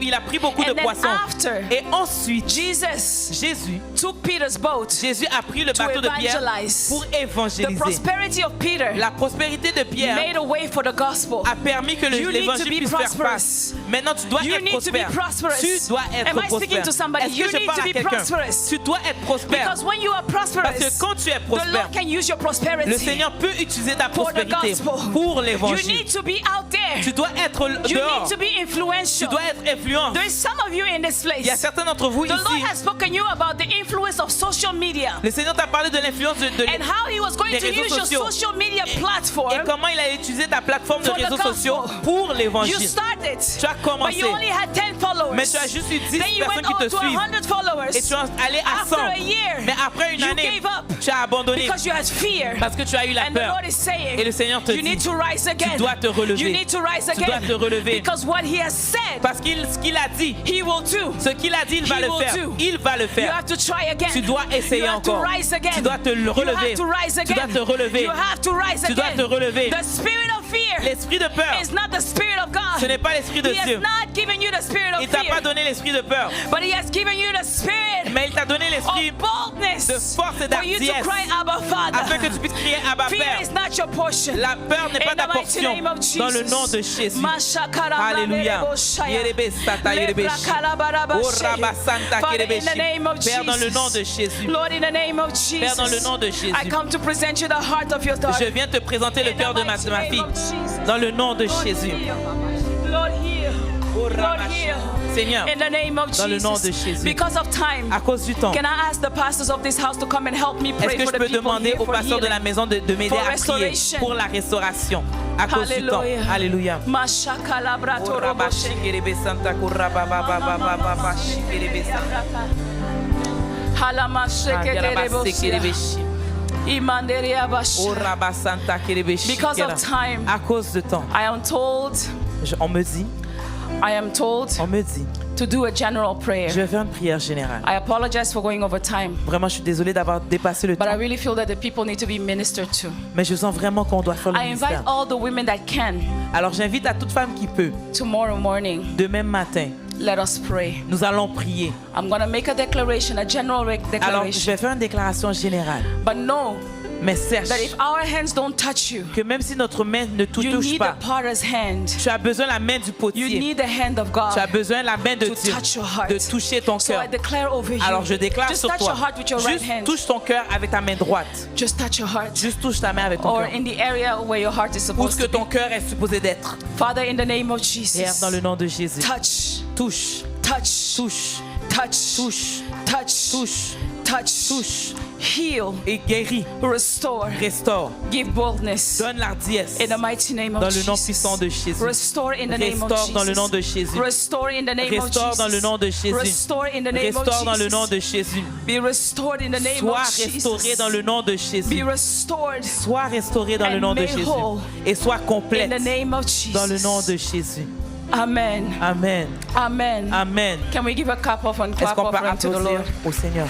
Il a pris beaucoup de And then poissons. after, Et ensuite, Jesus Jésus took Peter's boat. Jésus a pris le To bateau de Pierre evangelize. pour The évangéliser. prosperity of Peter La prospérité de Pierre made a way for the gospel. a permis que You need to l'évangile be puisse faire prosperous. face. Maintenant, tu dois You être need to be prospère. prosperous. Tu dois être Am I speaking prospère. to somebody? Est-ce You que je need parle to à be quelqu'un? prosperous. Tu dois être prospère. Because when you are Parce que prosperous, quand tu es the prospère, Lord can use your le prosperity Seigneur peut utiliser ta for the prospérité gospel. pour You l'évangile. need to be out there there. Tu dois être You dehors. need to be Tu influential. dois être influent. There is some of you in this Il y a place. certains d'entre vous The Lord ici. has spoken you about the influence of social media Le Seigneur t'a parlé de l'influence de and how He was going des to réseaux use your sociaux. social media et platform. comment il a utilisé ta plateforme de For the réseaux gospel. sociaux pour You l'évangile. started, Tu as but commencé, you only had 10 followers. mais tu as juste eu 10 Then you personnes went qui on te to suivent 100 followers. et tu es allé à After 100. a year, Mais après une you année, gave up tu as abandonné because you had fear. parce que tu as eu la And the peur. Lord is saying, Et le Seigneur te you need dit, to rise again. tu dois te relever. You need to rise Tu dois again. te relever. Because what He has said, Parce ce qu'il a dit, He will do. ce qu'il a dit, il va He le will faire. do. Il va le You faire. have to try again. Tu dois essayer you have encore. To rise again. Tu dois te You relever. have to rise Tu again. dois te relever. You have to rise Tu dois again. te relever. The spirit of fear L'esprit de peur, is not the spirit of God. ce n'est pas l'esprit de He has Dieu. not given you the spirit of Il t'a fear, pas donné l'esprit de peur, but He has given you the spirit mais il t'a donné l'esprit of boldness de force et for you to d'hardiesse cry Abba Father. afin que tu puisses crier Abba Fear Père. is not your portion. La peur n'est pas In ta the mighty portion name of Jesus. dans le nom de Jésus. Mashakara Alléluia. Brandeboshaya. Yerebe sata yerebe shi. Lebrakalabarabashi. Ora basanta Father, kerebe in the shi. name of Père, dans le nom de Jesus. Jésus, Lord, in the name of Jesus, Père, dans le nom de Jésus, I come to present you the heart of your daughter. je viens te présenter le In the cœur de ma mighty name fille. of Jesus. Dans le nom de Lord, Jésus. heal. Lord, heal. Lord, heal. Seigneur, In the name of dans le nom de Jesus. Jésus. Because of time, à cause du temps, can I ask the pastors of this house to come and help me est-ce pray que for je the peux people demander here au for pasteur de la healing? maison de m'aider For à prier restoration. pour la restauration à cause du temps? Hallelujah. Alléluia. Mashakalabratoro Ora bashi kerebe santa kura ba ba ba ba ba ba ba shi kerebe santa. Agara basi kerebe shi. Ora basanta kerebe shi Because of kera. time, À cause du temps, I am told on me dit, to do a general prayer. je vais faire une prière générale. I apologize for going over time, Vraiment, je suis désolée d'avoir dépassé le but I temps, really feel that the people need to be ministered to. mais je sens vraiment qu'on doit faire le I invite ministère. all the women that can Alors, j'invite à toute femme qui peut, tomorrow morning. demain matin, Let us pray. nous allons prier. I'm going to make a declaration, a general Alors, je declaration. vais faire une déclaration générale, But know mais sache that if our hands don't touch you, que même si notre main ne te you touche need pas, the potter's hand. tu as besoin de la main du You potier. need the hand of Tu as God besoin de la main de to Dieu, touch your heart. de toucher ton So cœur. I declare over you. Alors, je déclare Just sur touch toi, your heart with your right juste hand. touche ton cœur avec ta main droite. Just touch your heart. Juste touche ta main avec ton Or cœur. in the area where your heart is Où supposed est-ce que to be. ton cœur est supposé d'être? Father, in the name of Père, Jesus. dans le nom de Jésus. Touch, Touche, touch, touche, touch, touche, touch, touche, touch, touche heal, et guéris, restore, restaure, give boldness. donne l'ardiesse. In the mighty name of Dans le nom Jesus. puissant de Jésus. Restore in the name of Restaure Jesus. dans le nom de Jésus. Restore in the name of Restaure Jesus. dans le nom de Jésus. Restore in the name of Restaure dans le Jesus. nom de Jésus. Be restored in the name Sois of Jesus. restauré dans le nom de Be Jésus. restored Sois restauré dans le and nom de made Jésus. whole Et sois in complète the name of Jesus. dans le nom de Jésus. Amen. Amen. Amen. Amen. Can we give a clap off and Est-ce clap qu'on peut offering to the applaudir Lord? au Seigneur?